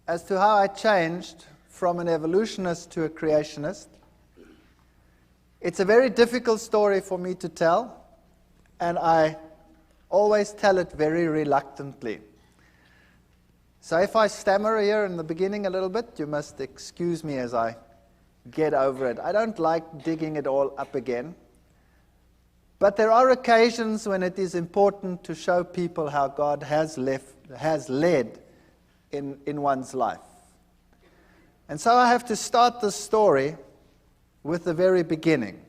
as to how I changed from an evolutionist to a creationist. It's a very difficult story for me to tell, and I always tell it very reluctantly. So if I stammer here in the beginning a little bit, you must excuse me as I get over it. I don't like digging it all up again. But there are occasions when it is important to show people how God has led in one's life. And so I have to start the story with the very beginning.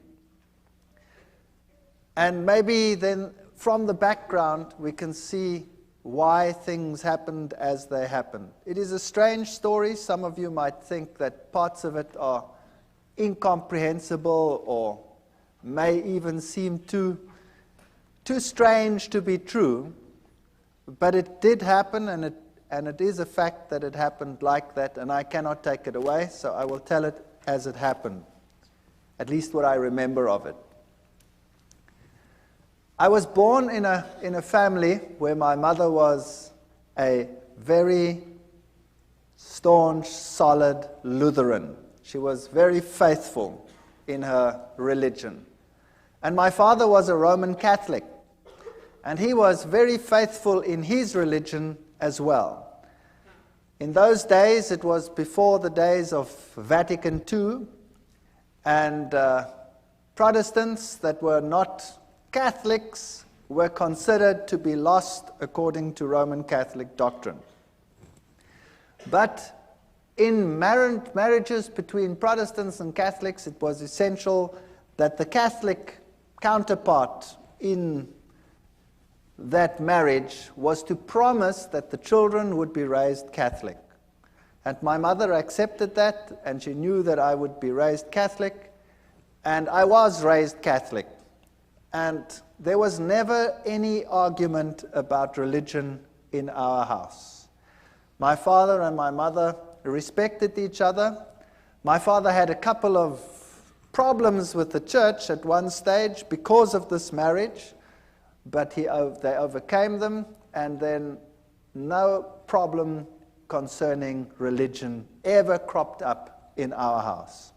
And maybe then from the background we can see why things happened as they happened. It is a strange story. Some of you might think that parts of it are incomprehensible or may even seem too strange to be true, but it did happen, and it is a fact that it happened like that, and I cannot take it away, so I will tell it as it happened, at least what I remember of it. I was born in a family where my mother was a very staunch, solid Lutheran. She was very faithful in her religion. And my father was a Roman Catholic, and he was very faithful in his religion as well. In those days, it was before the days of Vatican II, and Protestants that were not Catholics were considered to be lost according to Roman Catholic doctrine. But in marriages between Protestants and Catholics, it was essential that the Catholic counterpart in that marriage was to promise that the children would be raised Catholic. And my mother accepted that, and she knew that I would be raised Catholic, and I was raised Catholic. And there was never any argument about religion in our house. My father and my mother respected each other. My father had a couple of problems with the church at one stage because of this marriage, but they overcame them, and then no problem concerning religion ever cropped up in our house.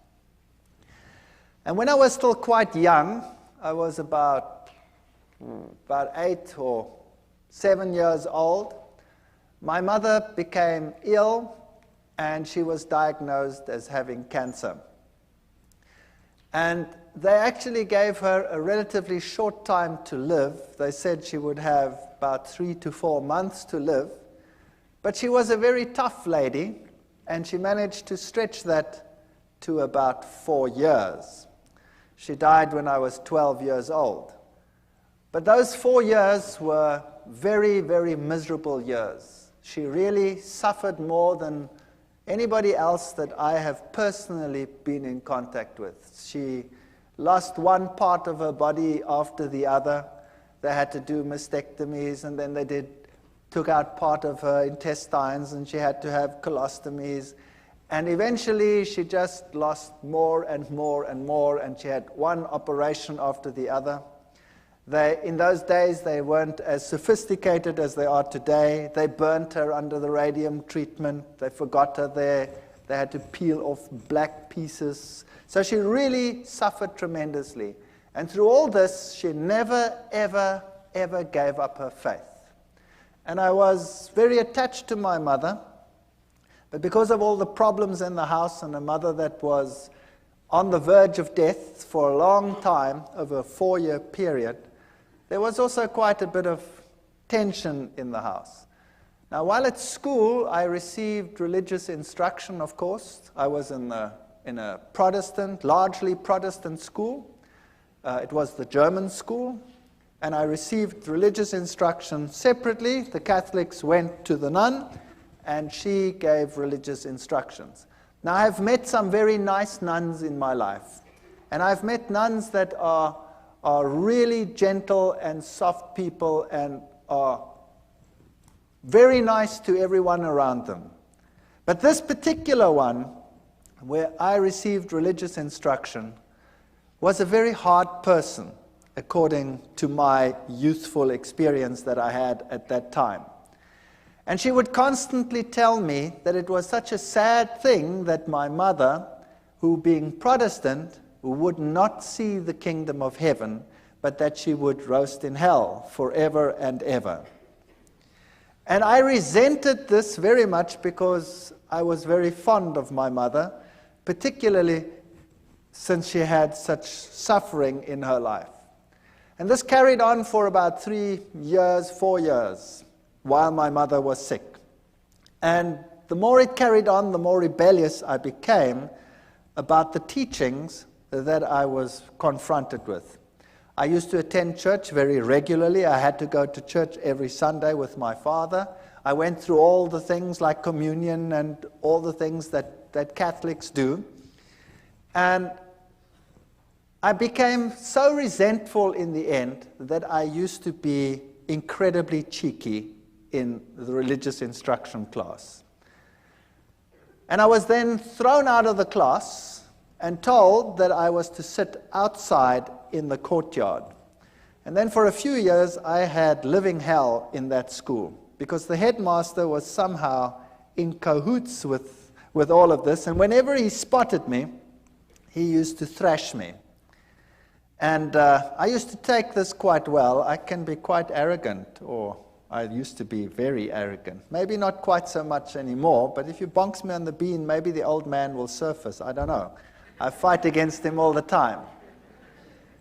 And when I was still quite young, I was about 8 or 7 years old, my mother became ill, and she was diagnosed as having cancer. And they actually gave her a relatively short time to live. They said she would have about 3 to 4 months to live. But she was a very tough lady, and she managed to stretch that to about 4 years. She died when I was 12 years old. But those 4 years were very, very miserable years. She really suffered more than anybody else that I have personally been in contact with. She lost one part of her body after the other. They had to do mastectomies, and then they took out part of her intestines, and she had to have colostomies. And eventually she just lost more and more and more, and she had one operation after the other. In those days, they weren't as sophisticated as they are today. They burnt her under the radium treatment. They forgot her there. They had to peel off black pieces. So she really suffered tremendously. And through all this, she never, ever, ever gave up her faith. And I was very attached to my mother. But because of all the problems in the house, and a mother that was on the verge of death for a long time, over a 4-year period, there was also quite a bit of tension in the house. Now, while at school, I received religious instruction, of course. I was in a Protestant, largely Protestant school. It was the German school. And I received religious instruction separately. The Catholics went to the nun, and she gave religious instructions. Now, I've met some very nice nuns in my life. And I've met nuns that are really gentle and soft people and are very nice to everyone around them. But this particular one, where I received religious instruction, was a very hard person, according to my youthful experience that I had at that time. And she would constantly tell me that it was such a sad thing that my mother, who being Protestant, would not see the kingdom of heaven, but that she would roast in hell forever and ever. And I resented this very much because I was very fond of my mother, particularly since she had such suffering in her life. And this carried on for about 3 years, 4 years, while my mother was sick. And the more it carried on, the more rebellious I became about the teachings that I was confronted with. I used to attend church very regularly. I had to go to church every Sunday with my father. I went through all the things like communion and all the things that Catholics do. And I became so resentful in the end that I used to be incredibly cheeky in the religious instruction class. And I was then thrown out of the class and told that I was to sit outside in the courtyard. And then for a few years I had living hell in that school because the headmaster was somehow in cahoots with all of this, and whenever he spotted me, he used to thrash me. And I used to take this quite well. I can be quite arrogant, or I used to be very arrogant. Maybe not quite so much anymore, but if you bonks me on the bean, maybe the old man will surface. I don't know. I fight against him all the time.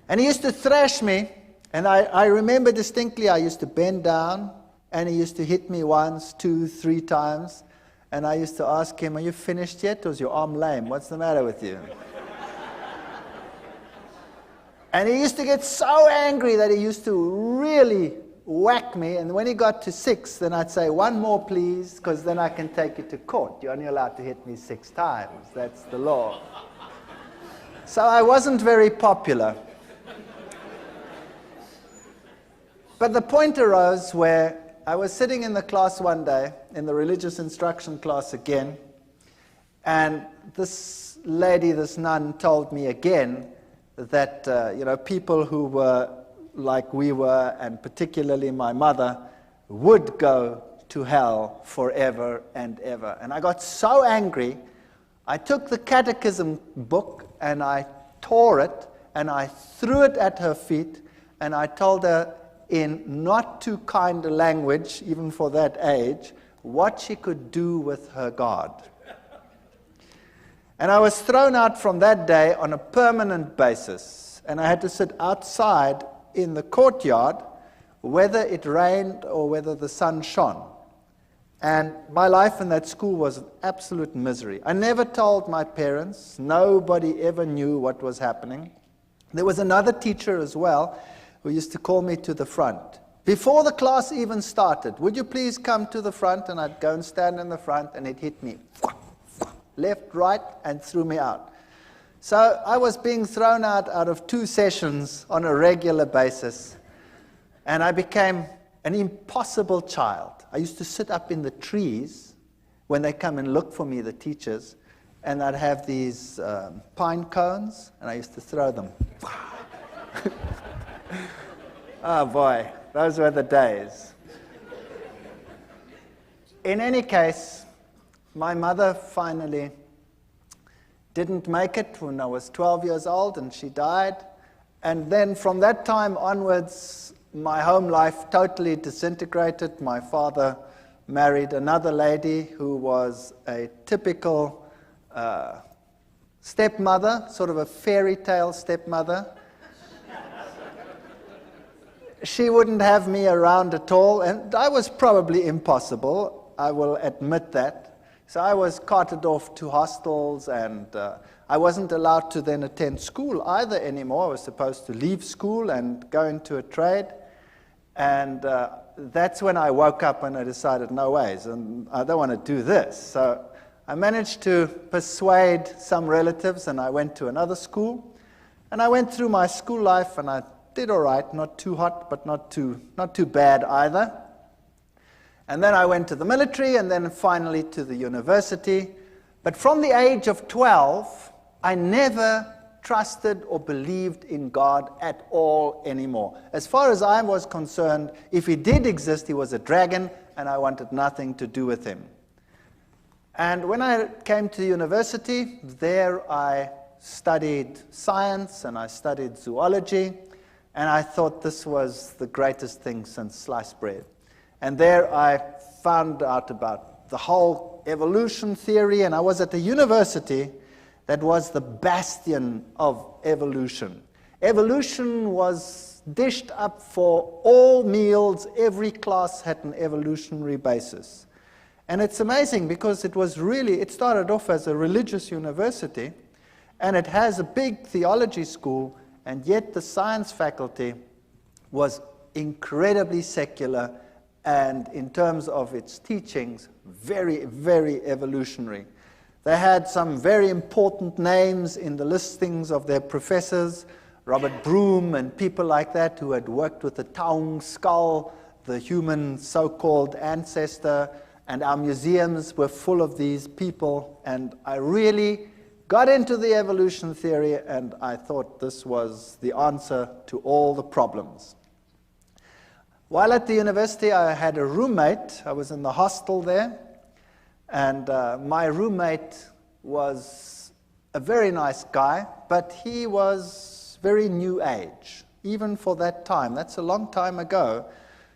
And he used to thrash me, and I remember distinctly I used to bend down, and he used to hit me once, 2, 3 times, and I used to ask him, "Are you finished yet, or is your arm lame? What's the matter with you?" And he used to get so angry that he used to really whack me, and when he got to 6, then I'd say, "One more, please, because then I can take you to court. You're only allowed to hit me 6 times. That's the law." So I wasn't very popular. But the point arose where I was sitting in the class one day, in the religious instruction class again, and this lady, this nun, told me again that people who were like we were, and particularly my mother, would go to hell forever and ever. And I got so angry, I took the catechism book and I tore it and I threw it at her feet, and I told her in not too kind a language, even for that age, what she could do with her God. And I was thrown out from that day on a permanent basis, and I had to sit outside in the courtyard, whether it rained or whether the sun shone. And my life in that school was an absolute misery. I never told my parents. Nobody ever knew what was happening. There was another teacher as well who used to call me to the front. Before the class even started, "Would you please come to the front?" And I'd go and stand in the front, and he'd hit me left, right, and threw me out. So I was being thrown out of 2 sessions on a regular basis, and I became an impossible child. I used to sit up in the trees when they come and look for me, the teachers, and I'd have these pine cones, and I used to throw them. Oh boy, those were the days. In any case, my mother finally didn't make it when I was 12 years old, and she died. And then from that time onwards, my home life totally disintegrated. My father married another lady who was a typical stepmother, sort of a fairy tale stepmother. She wouldn't have me around at all, and I was probably impossible, I will admit that. So I was carted off to hostels, and I wasn't allowed to then attend school either anymore. I was supposed to leave school and go into a trade, and that's when I woke up and I decided, no ways, and I don't want to do this. So I managed to persuade some relatives, and I went to another school, and I went through my school life, and I did all right, not too hot, but not too bad either. And then I went to the military, and then finally to the university. But from the age of 12, I never trusted or believed in God at all anymore. As far as I was concerned, if he did exist, he was a dragon, and I wanted nothing to do with him. And when I came to university, there I studied science and I studied zoology, and I thought this was the greatest thing since sliced bread. And there I found out about the whole evolution theory, and I was at a university that was the bastion of evolution. Evolution was dished up for all meals. Every class had an evolutionary basis. And it's amazing because it started off as a religious university, and it has a big theology school, and yet the science faculty was incredibly secular, and in terms of its teachings, very, very evolutionary. They had some very important names in the listings of their professors, Robert Broom and people like that who had worked with the Taung skull, the human so-called ancestor, and our museums were full of these people, and I really got into the evolution theory, and I thought this was the answer to all the problems. While at the university, I had a roommate. I was in the hostel there, and my roommate was a very nice guy, but he was very new age, even for that time. That's a long time ago.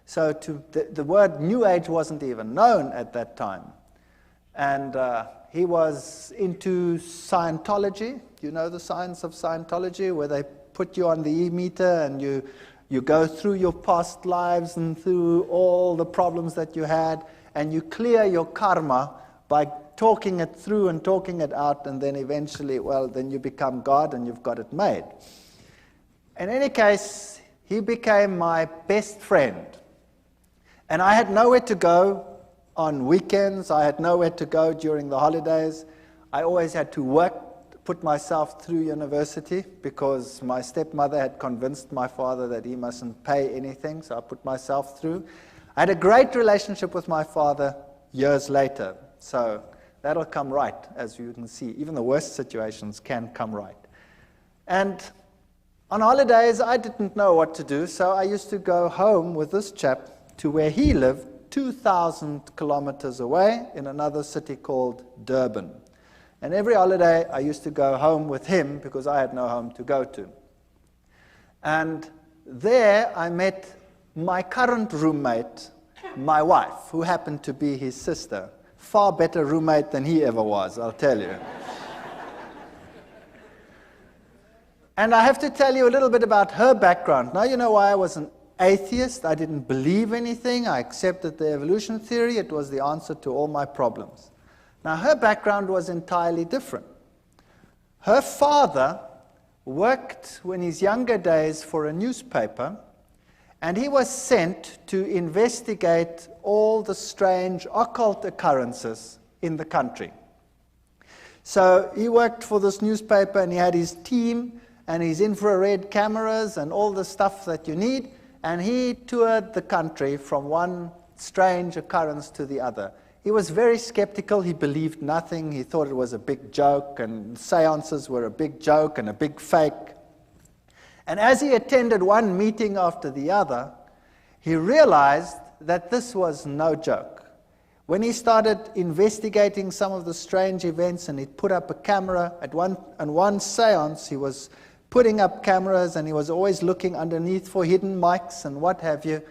So the word New Age wasn't even known at that time. And he was into Scientology. You know the science of Scientology, where they put you on the e-meter and you go through your past lives and through all the problems that you had, and you clear your karma by talking it through and talking it out, and then eventually, well, then you become God and you've got it made. In any case, he became my best friend. And I had nowhere to go on weekends. I had nowhere to go during the holidays. I always had to work, put myself through university, because my stepmother had convinced my father that he mustn't pay anything, so I put myself through. I had a great relationship with my father years later, so that'll come right, as you can see. Even the worst situations can come right. And on holidays, I didn't know what to do, so I used to go home with this chap to where he lived, 2,000 kilometers away in another city called Durban. And every holiday, I used to go home with him because I had no home to go to. And there I met my current roommate, my wife, who happened to be his sister. Far better roommate than he ever was, I'll tell you. And I have to tell you a little bit about her background. Now you know why I was an atheist. I didn't believe anything. I accepted the evolution theory. It was the answer to all my problems. Now her background was entirely different. Her father worked in his younger days for a newspaper, and he was sent to investigate all the strange occult occurrences in the country. So he worked for this newspaper, and he had his team and his infrared cameras and all the stuff that you need, and he toured the country from one strange occurrence to the other. He was very skeptical. He believed nothing. He thought it was a big joke, and seances were a big joke and a big fake. And as he attended one meeting after the other, he realized that this was no joke. When he started investigating some of the strange events, and he put up a camera on one seance, he was putting up cameras, and he was always looking underneath for hidden mics and what have you,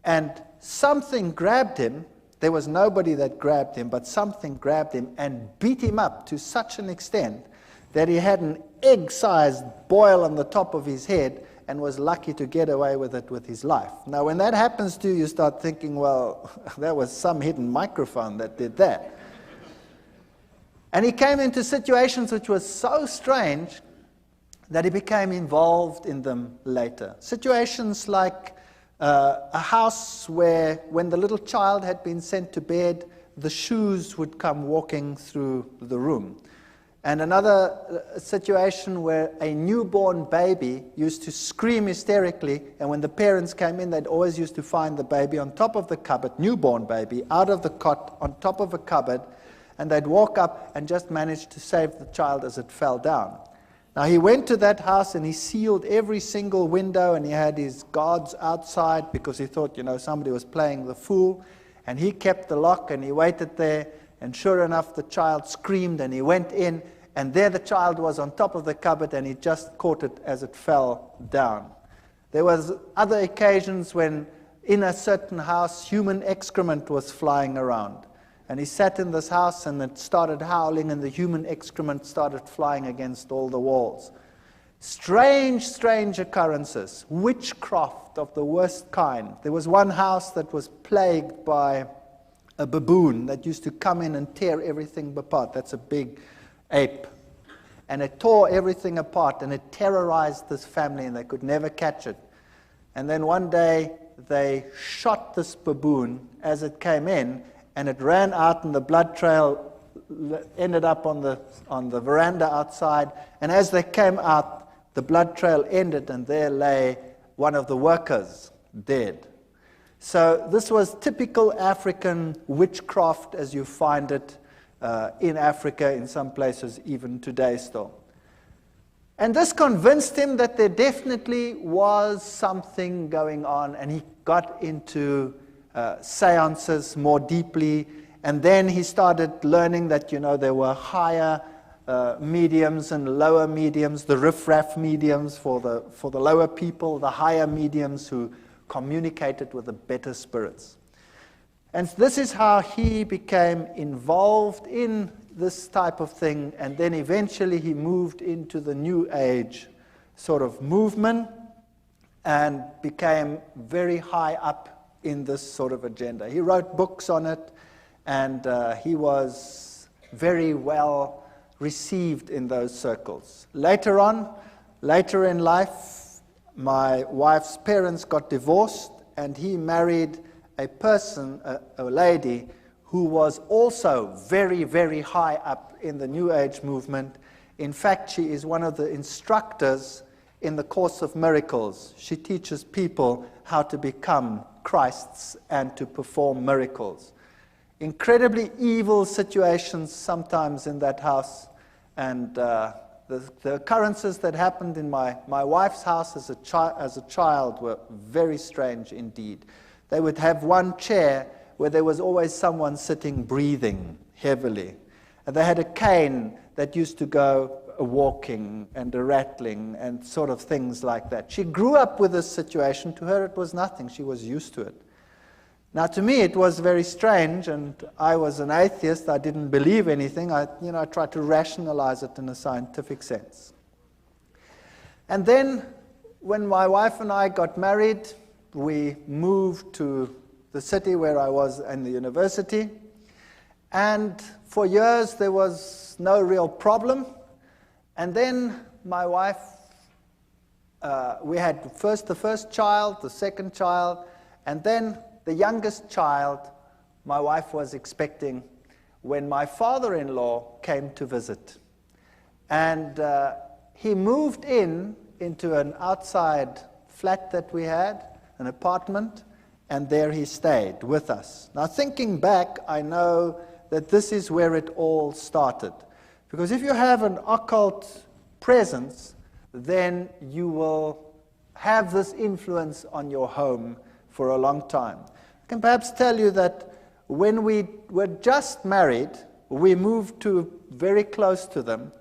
and something grabbed him. There was nobody that grabbed him, but something grabbed him and beat him up to such an extent that he had an egg-sized boil on the top of his head and was lucky to get away with it with his life. Now, when that happens to you, you start thinking, well, that was some hidden microphone that did that. And he came into situations which were so strange that he became involved in them later. Situations like a house where, when the little child had been sent to bed, the shoes would come walking through the room. And another situation where a newborn baby used to scream hysterically, and when the parents came in, they'd always used to find the baby on top of the cupboard, newborn baby, out of the cot, on top of a cupboard, and they'd walk up and just manage to save the child as it fell down. Now, he went to that house and he sealed every single window, and he had his guards outside because he thought, somebody was playing the fool. And he kept the lock, and he waited there, and sure enough, the child screamed, and he went in, and there the child was on top of the cupboard, and he just caught it as it fell down. There was other occasions when in a certain house, human excrement was flying around. And he sat in this house, and it started howling, and the human excrement started flying against all the walls. Strange, strange occurrences. Witchcraft of the worst kind. There was one house that was plagued by a baboon that used to come in and tear everything apart. That's a big ape. And it tore everything apart, and it terrorized this family, and they could never catch it. And then one day, they shot this baboon as it came in, and it ran out, and the blood trail ended up on the veranda outside. And as they came out, the blood trail ended, and there lay one of the workers dead. So this was typical African witchcraft as you find it in Africa, in some places even today still. And this convinced him that there definitely was something going on, and he got into seances more deeply. And then he started learning that, there were higher mediums and lower mediums, the riff-raff mediums for the lower people, the higher mediums who communicated with the better spirits. And this is how he became involved in this type of thing, and then eventually he moved into the New Age sort of movement and became very high up in this sort of agenda. He wrote books on it, and he was very well received in those circles. Later in life, my wife's parents got divorced, and he married a person, a lady, who was also very, very high up in the New Age movement. In fact, she is one of the instructors in the Course of Miracles. She teaches people how to become Christs and to perform miracles. Incredibly evil situations sometimes in that house, and the occurrences that happened in my wife's house as a child were very strange indeed. They would have one chair where there was always someone sitting breathing heavily. And they had a cane that used to go walking and a rattling and sort of things like that. She grew up with this situation. To her it was nothing. She was used to it. Now to me it was very strange, and I was an atheist. I didn't believe anything. I tried to rationalize it in a scientific sense. And then when my wife and I got married, we moved to the city where I was in the university, and for years there was no real problem. And then my wife, we had the first child, the second child, and then the youngest child my wife was expecting when my father-in-law came to visit. And he moved into an outside flat that we had, an apartment, and there he stayed with us. Now, thinking back, I know that this is where it all started. Because if you have an occult presence, then you will have this influence on your home for a long time. I can perhaps tell you that when we were just married, we moved very close to them,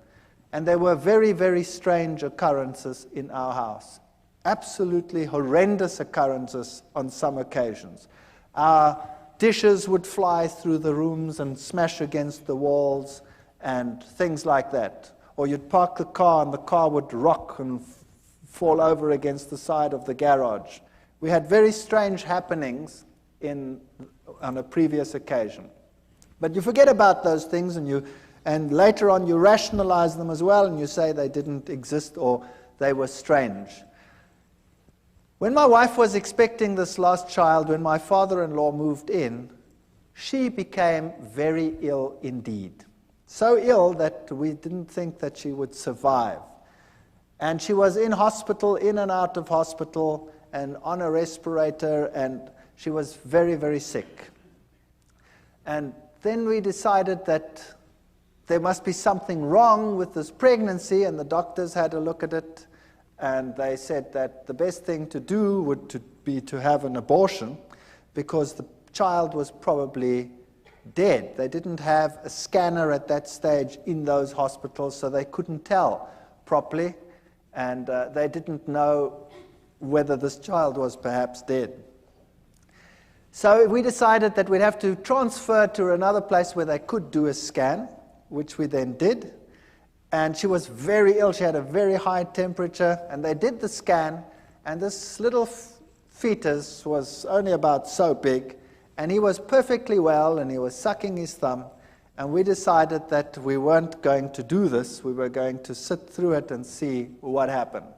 and there were very, very strange occurrences in our house. Absolutely horrendous occurrences on some occasions. Our dishes would fly through the rooms and smash against the walls and things like that. Or you'd park the car and the car would rock and fall over against the side of the garage. We had very strange happenings on a previous occasion. But you forget about those things, and later on you rationalize them as well, and you say they didn't exist or they were strange. When my wife was expecting this last child, when my father-in-law moved in, she became very ill indeed. So ill that we didn't think that she would survive. And she was in hospital, in and out of hospital, and on a respirator, and she was very, very sick. And then we decided that there must be something wrong with this pregnancy, and the doctors had a look at it. And they said that the best thing to do would be to have an abortion, because child was probably dead. They didn't have a scanner at that stage in those hospitals, so they couldn't tell properly, and they didn't know whether this child was perhaps dead. So we decided that we'd have to transfer to another place where they could do a scan, which we then did. And she was very ill. She had a very high temperature, and they did the scan, and this little fetus was only about so big, and he was perfectly well, and he was sucking his thumb, and we decided that we weren't going to do this. We were going to sit through it and see what happened.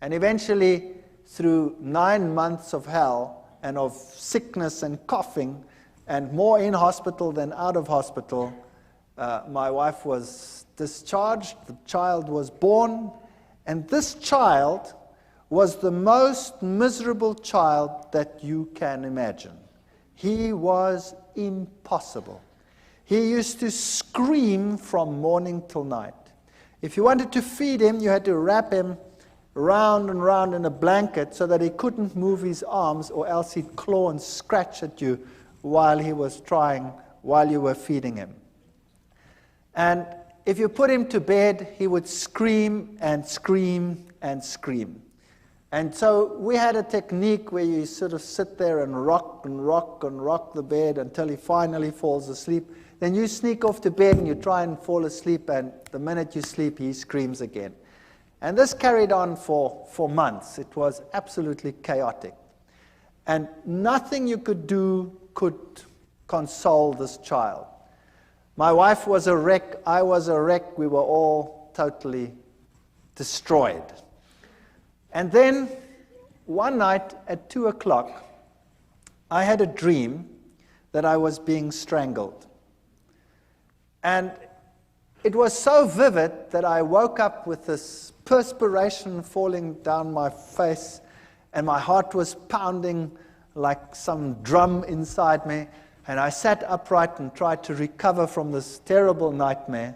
And eventually, through 9 months of hell and of sickness and coughing, and more in hospital than out of hospital, my wife was discharged, the child was born, and this child was the most miserable child that you can imagine. He was impossible. He used to scream from morning till night. If you wanted to feed him, you had to wrap him round and round in a blanket so that he couldn't move his arms, or else he'd claw and scratch at you while he was trying, while you were feeding him. And if you put him to bed, he would scream and scream and scream. And so we had a technique where you sort of sit there and rock and rock and rock the bed until he finally falls asleep. Then you sneak off to bed and you try and fall asleep, and the minute you sleep, he screams again. And this carried on for months. It was absolutely chaotic. And nothing you could do could console this child. My wife was a wreck, I was a wreck, we were all totally destroyed. And then, one night at 2 o'clock, I had a dream that I was being strangled. And it was so vivid that I woke up with this perspiration falling down my face, and my heart was pounding like some drum inside me. And I sat upright and tried to recover from this terrible nightmare.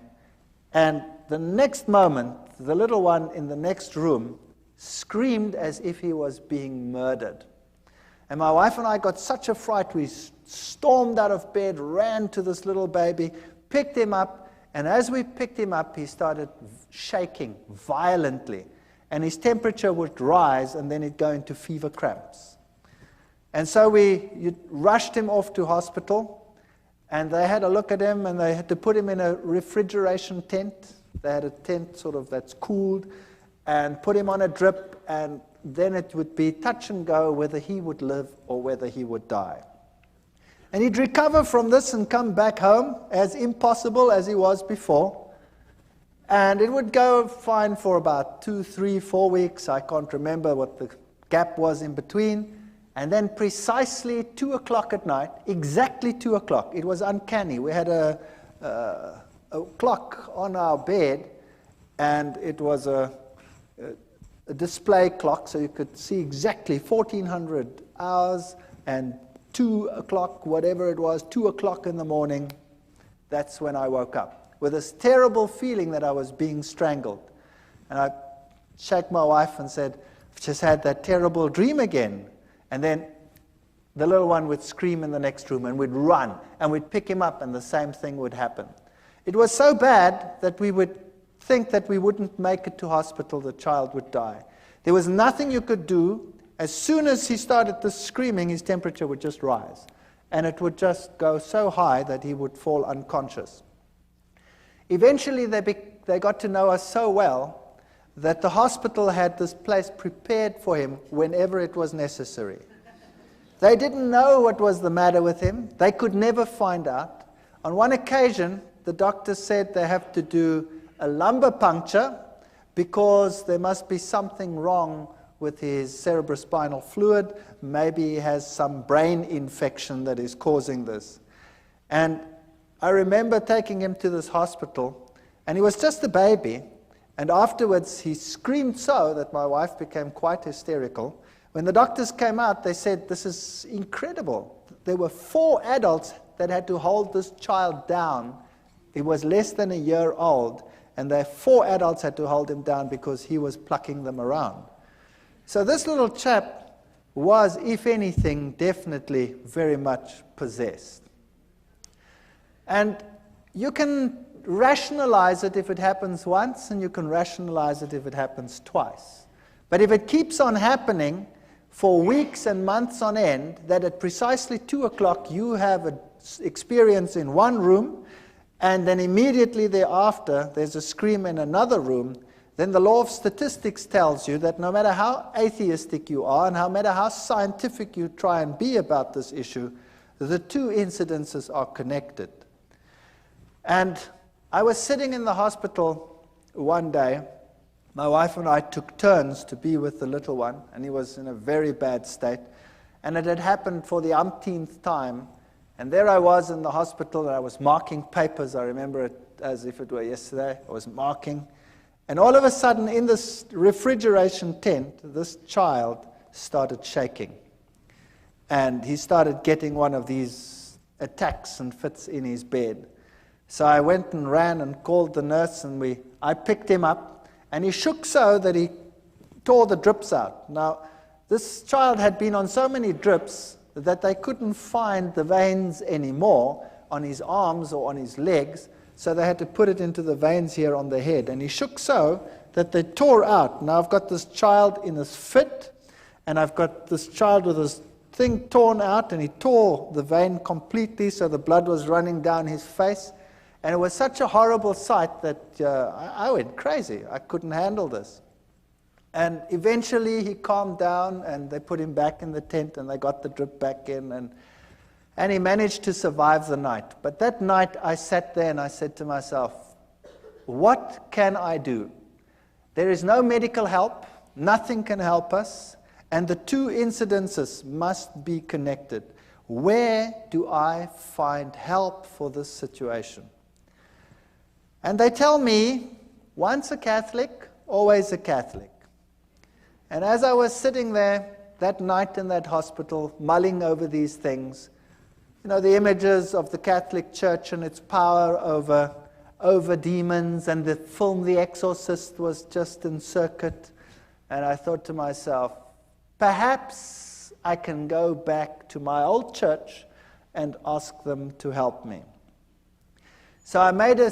And the next moment, the little one in the next room screamed as if he was being murdered. And my wife and I got such a fright, we stormed out of bed, ran to this little baby, picked him up, and as we picked him up, he started shaking violently. And his temperature would rise, and then he'd go into fever cramps. And so we rushed him off to hospital, and they had a look at him, and they had to put him in a refrigeration tent. They had a tent sort of that's cooled, and put him on a drip, and then it would be touch and go whether he would live or whether he would die. And he'd recover from this and come back home as impossible as he was before. And it would go fine for about 2, 3, 4 weeks. I can't remember what the gap was in between. And then precisely 2 o'clock at night, exactly 2 o'clock, it was uncanny. We had a clock on our bed, and it was a display clock, so you could see exactly 1400 hours, and 2 o'clock, whatever it was, 2 o'clock in the morning, that's when I woke up, with this terrible feeling that I was being strangled. And I shook my wife and said, I've just had that terrible dream again. And then the little one would scream in the next room, and we'd run, and we'd pick him up, and the same thing would happen. It was so bad that we would think that we wouldn't make it to hospital, the child would die. There was nothing you could do. As soon as he started this screaming, his temperature would just rise, and it would just go so high that he would fall unconscious. Eventually, they got to know us so well that the hospital had this place prepared for him whenever it was necessary. They didn't know what was the matter with him. They could never find out. On one occasion, the doctor said they have to do a lumbar puncture because there must be something wrong with his cerebrospinal fluid. Maybe he has some brain infection that is causing this. And I remember taking him to this hospital, and he was just a baby. And afterwards, he screamed so that my wife became quite hysterical. When the doctors came out, they said, this is incredible. There were 4 adults that had to hold this child down. He was less than a year old, and the 4 adults had to hold him down because he was plucking them around. So this little chap was, if anything, definitely very much possessed. And you can rationalize it if it happens once, and you can rationalize it if it happens twice. But if it keeps on happening for weeks and months on end, that at precisely 2 o'clock you have an experience in one room, and then immediately thereafter there's a scream in another room, then the law of statistics tells you that no matter how atheistic you are and no matter how scientific you try and be about this issue, the two incidences are connected. And I was sitting in the hospital one day. My wife and I took turns to be with the little one, and he was in a very bad state. And it had happened for the umpteenth time. And there I was in the hospital, and I was marking papers. I remember it as if it were yesterday. I was marking. And all of a sudden, in this refrigeration tent, this child started shaking. And he started getting one of these attacks and fits in his bed. So I went and ran and called the nurse, and I picked him up, and he shook so that he tore the drips out. Now, this child had been on so many drips that they couldn't find the veins anymore on his arms or on his legs, so they had to put it into the veins here on the head. And he shook so that they tore out. Now I've got this child in this fit, and I've got this child with his thing torn out, and he tore the vein completely, so the blood was running down his face. And it was such a horrible sight that I went crazy. I couldn't handle this. And eventually he calmed down, and they put him back in the tent, and they got the drip back in, and he managed to survive the night. But that night I sat there and I said to myself, what can I do? There is no medical help, nothing can help us, and the two incidences must be connected. Where do I find help for this situation? And they tell me, once a Catholic, always a Catholic. And as I was sitting there that night in that hospital, mulling over these things, you know, the images of the Catholic Church and its power over demons, and the film The Exorcist was just in circuit. And I thought to myself, perhaps I can go back to my old church and ask them to help me. So I made a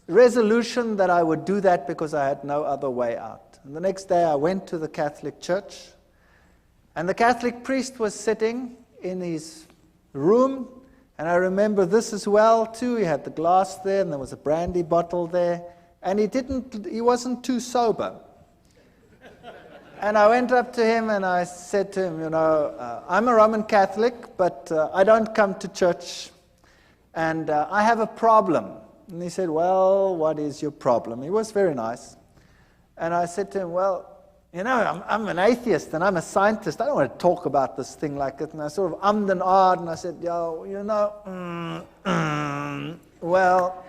resolution that I would do that because I had no other way out. And the next day I went to the Catholic Church, and the Catholic priest was sitting in his room, and I remember this as well too. He had the glass there, and there was a brandy bottle there, and he wasn't too sober. And I went up to him and I said to him, you know, I'm a Roman Catholic, but I don't come to church, and I have a problem. And he said, well, what is your problem? He was very nice. And I said to him, well, you know, I'm an atheist and I'm a scientist. I don't want to talk about this thing like it. And I sort of ummed and ahed, and I said, yo, you know, well,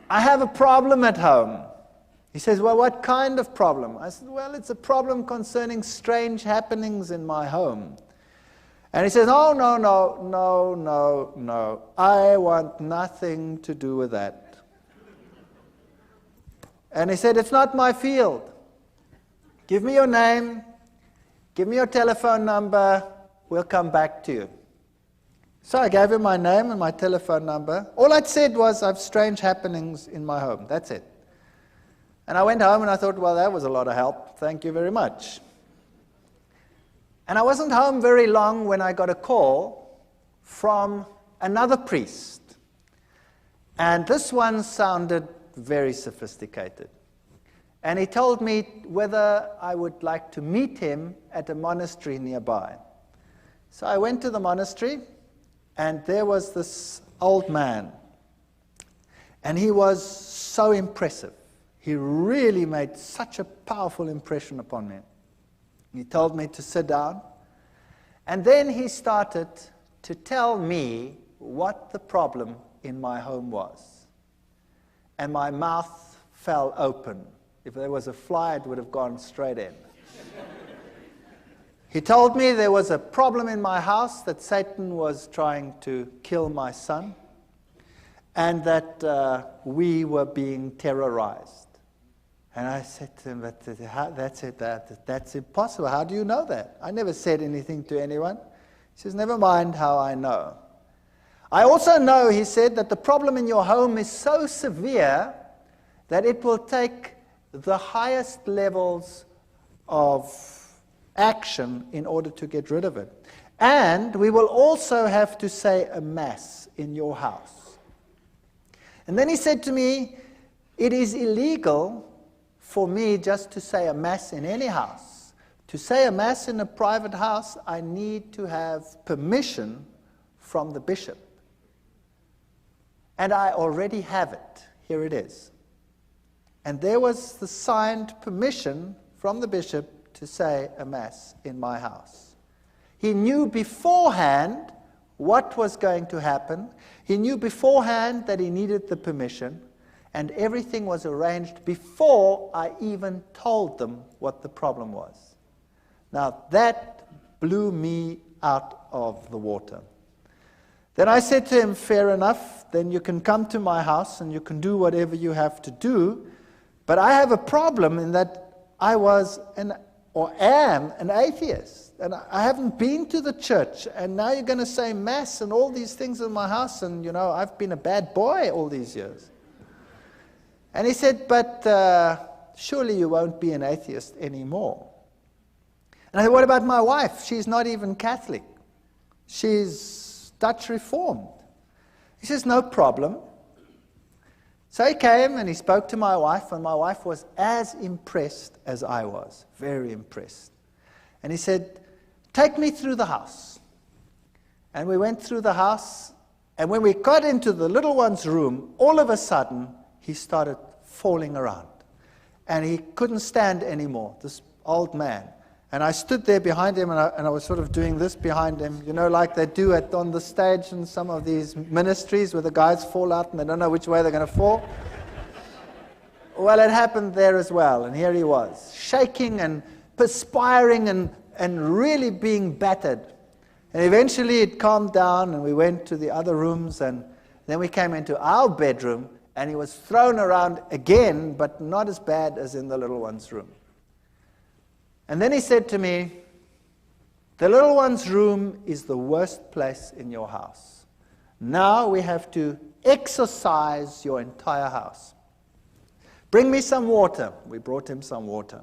I have a problem at home. He says, well, what kind of problem? I said, well, it's a problem concerning strange happenings in my home. And he says, oh, no, I want nothing to do with that. And he said, it's not my field. Give me your name, give me your telephone number, we'll come back to you. So I gave him my name and my telephone number. All I'd said was, I have strange happenings in my home. That's it. And I went home and I thought, well, that was a lot of help. Thank you very much. And I wasn't home very long when I got a call from another priest. And this one sounded very sophisticated. And he told me whether I would like to meet him at a monastery nearby. So I went to the monastery, and there was this old man. And he was so impressive. He really made such a powerful impression upon me. He told me to sit down. And then he started to tell me what the problem in my home was. And my mouth fell open. If there was a fly, it would have gone straight in. He told me there was a problem in my house, that Satan was trying to kill my son, and that we were being terrorized. And I said to him, but that's impossible. How do you know that? I never said anything to anyone. He says, never mind how I know. I also know, he said, that the problem in your home is so severe that it will take the highest levels of action in order to get rid of it. And we will also have to say a mass in your house. And then he said to me, it is illegal for me just to say a mass in any house. To say a mass in a private house, I need to have permission from the bishop. And I already have it. Here it is. And there was the signed permission from the bishop to say a mass in my house. He knew beforehand what was going to happen. He knew beforehand that he needed the permission. And everything was arranged before I even told them what the problem was. Now, that blew me out of the water. Then I said to him, fair enough, then you can come to my house and you can do whatever you have to do, but I have a problem in that I was am an atheist, and I haven't been to the church, and now you're going to say mass and all these things in my house, and I've been a bad boy all these years. And he said, but surely you won't be an atheist anymore. And I said, what about my wife? She's not even Catholic. She's Dutch Reformed. He says, no problem. So he came and he spoke to my wife, and my wife was as impressed as I was, very impressed. And he said, take me through the house. And we went through the house, and when we got into the little one's room, all of a sudden, he started falling around. And he couldn't stand anymore, this old man. And I stood there behind him, and I was sort of doing this behind him, like they do on the stage in some of these ministries where the guys fall out and they don't know which way they're going to fall. Well, it happened there as well, and here he was, shaking and perspiring and really being battered. And eventually it calmed down, and we went to the other rooms, and then we came into our bedroom, and he was thrown around again, but not as bad as in the little one's room. And then he said to me, the little one's room is the worst place in your house. Now we have to exorcise your entire house. Bring me some water. We brought him some water.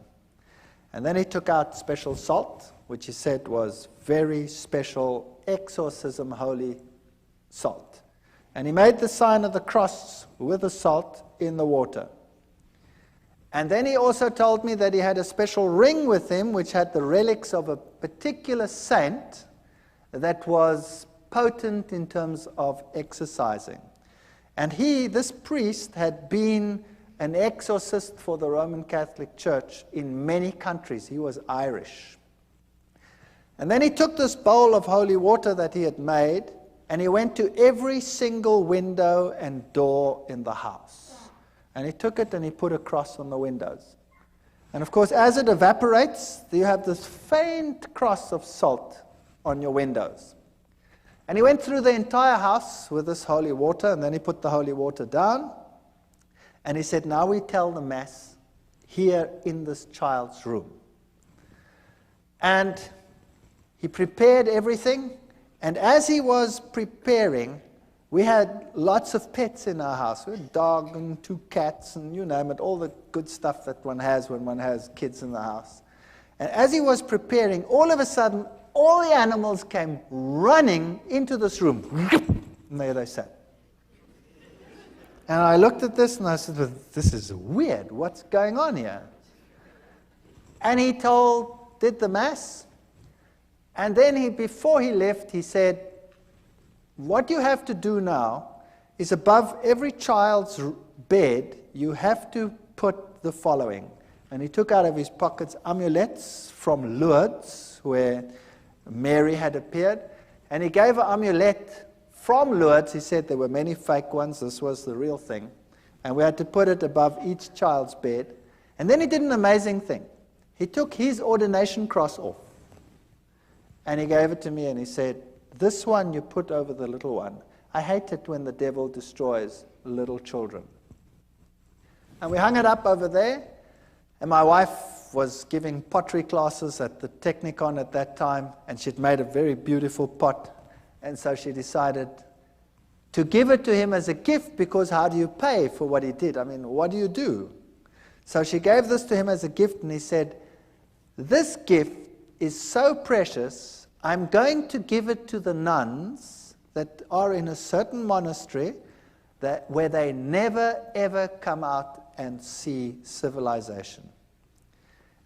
And then he took out special salt, which he said was very special exorcism holy salt. And he made the sign of the cross with the salt in the water. And then he also told me that he had a special ring with him which had the relics of a particular saint that was potent in terms of exorcising. And this priest, had been an exorcist for the Roman Catholic Church in many countries. He was Irish. And then he took this bowl of holy water that he had made, and he went to every single window and door in the house. And he took it and he put a cross on the windows. And of course, as it evaporates, you have this faint cross of salt on your windows. And he went through the entire house with this holy water, and then he put the holy water down. And he said, now we tell the Mass here in this child's room. And he prepared everything. And as he was preparing, we had lots of pets in our house. We had a dog and 2 cats and you name it, all the good stuff that one has when one has kids in the house. And as he was preparing, all of a sudden, all the animals came running into this room. And there they sat. And I looked at this and I said, well, this is weird. What's going on here? And he did the Mass. And then before he left, he said, what you have to do now is above every child's bed, you have to put the following. And he took out of his pockets amulets from Lourdes, where Mary had appeared. And he gave an amulet from Lourdes. He said there were many fake ones. This was the real thing. And we had to put it above each child's bed. And then he did an amazing thing. He took his ordination cross off. And he gave it to me and he said, this one you put over the little one. I hate it when the devil destroys little children. And we hung it up over there. And my wife was giving pottery classes at the Technicon at that time, and she'd made a very beautiful pot. And so she decided to give it to him as a gift, because how do you pay for what he did? I mean, what do you do? So she gave this to him as a gift, and he said, "This gift is so precious, I'm going to give it to the nuns that are in a certain monastery where they never, ever come out and see civilization."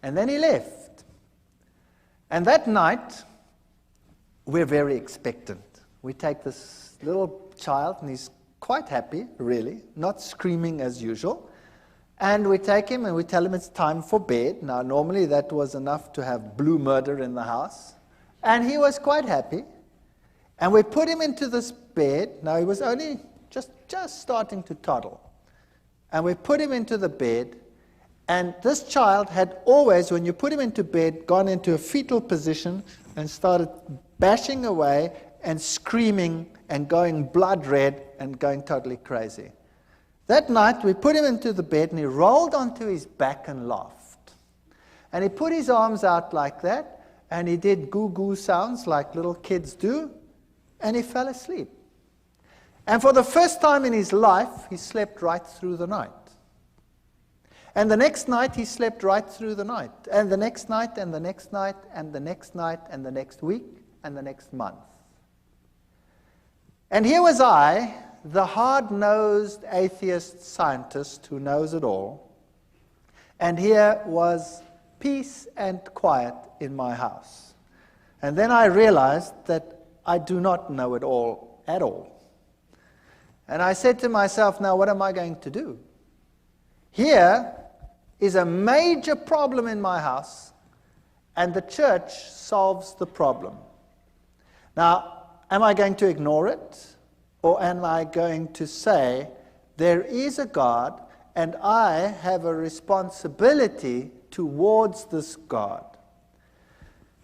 And then he left. And that night, we're very expectant. We take this little child, and he's quite happy, really, not screaming as usual. And we take him and we tell him it's time for bed. Now, normally that was enough to have blue murder in the house. And he was quite happy. And we put him into this bed. Now, he was only just starting to toddle. And we put him into the bed. And this child had always, when you put him into bed, gone into a fetal position and started bashing away and screaming and going blood red and going totally crazy. That night, we put him into the bed, and he rolled onto his back and laughed. And he put his arms out like that, and he did goo-goo sounds like little kids do, and he fell asleep. And for the first time in his life, he slept right through the night. And the next night, he slept right through the night. And the next night, and the next night, and the next night, and the next week, and the next month. And here was I, the hard-nosed atheist scientist who knows it all. And here was peace and quiet in my house. And then I realized that I do not know it all at all. And I said to myself, now what am I going to do? Here is a major problem in my house, and the church solves the problem. Now, am I going to ignore it? Or am I going to say, there is a God, and I have a responsibility towards this God?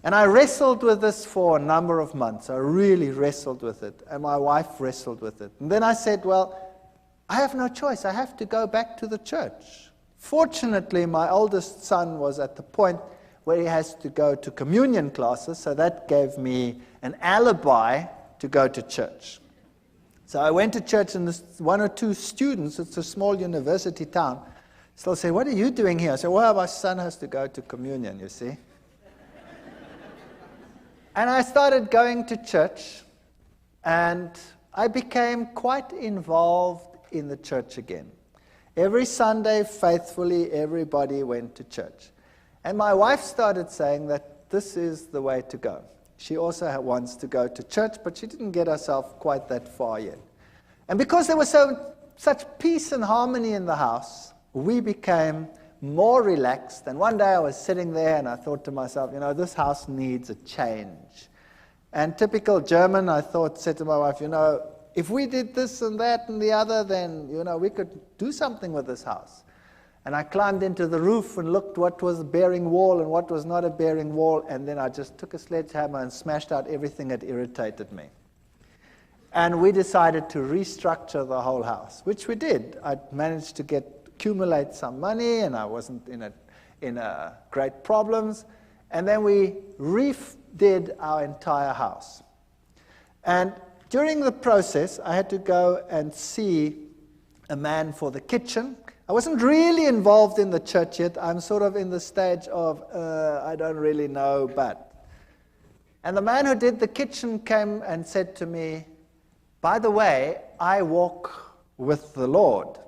And I wrestled with this for a number of months. I really wrestled with it, and my wife wrestled with it. And then I said, well, I have no choice. I have to go back to the church. Fortunately, my oldest son was at the point where he has to go to communion classes, so that gave me an alibi to go to church. So I went to church, and one or two students, it's a small university town, still say, what are you doing here? I said, well, my son has to go to communion, you see. And I started going to church, and I became quite involved in the church again. Every Sunday, faithfully, everybody went to church. And my wife started saying that this is the way to go. She also wants to go to church, but she didn't get herself quite that far yet. And because there was such peace and harmony in the house, we became more relaxed. And one day I was sitting there, and I thought to myself, you know, this house needs a change. And typical German, I said to my wife, you know, if we did this and that and the other, then, you know, we could do something with this house. And I climbed into the roof and looked what was a bearing wall and what was not a bearing wall, and then I just took a sledgehammer and smashed out everything that irritated me. And we decided to restructure the whole house, which we did. I managed to accumulate some money, and I wasn't in great problems. And then we redid our entire house. And during the process, I had to go and see a man for the kitchen. I wasn't really involved in the church yet. I'm sort of in the stage of, I don't really know, but. And the man who did the kitchen came and said to me, by the way, I walk with the Lord.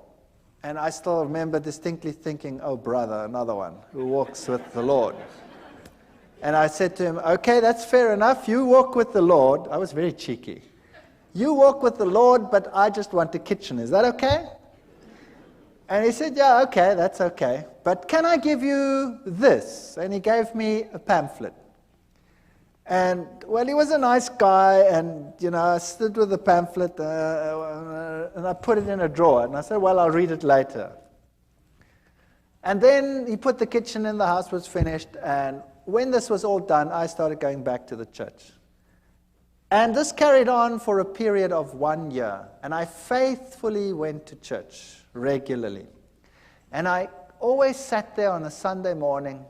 And I still remember distinctly thinking, oh, brother, another one who walks with the Lord. And I said to him, okay, that's fair enough. You walk with the Lord. I was very cheeky. You walk with the Lord, but I just want a kitchen. Is that okay? And he said, yeah, okay, that's okay. But can I give you this? And he gave me a pamphlet. And, well, he was a nice guy, and, you know, I stood with the pamphlet, and I put it in a drawer. And I said, well, I'll read it later. And then he put the kitchen in, the house was finished, and when this was all done, I started going back to the church. And this carried on for a period of 1 year. And I faithfully went to church regularly. And I always sat there on a Sunday morning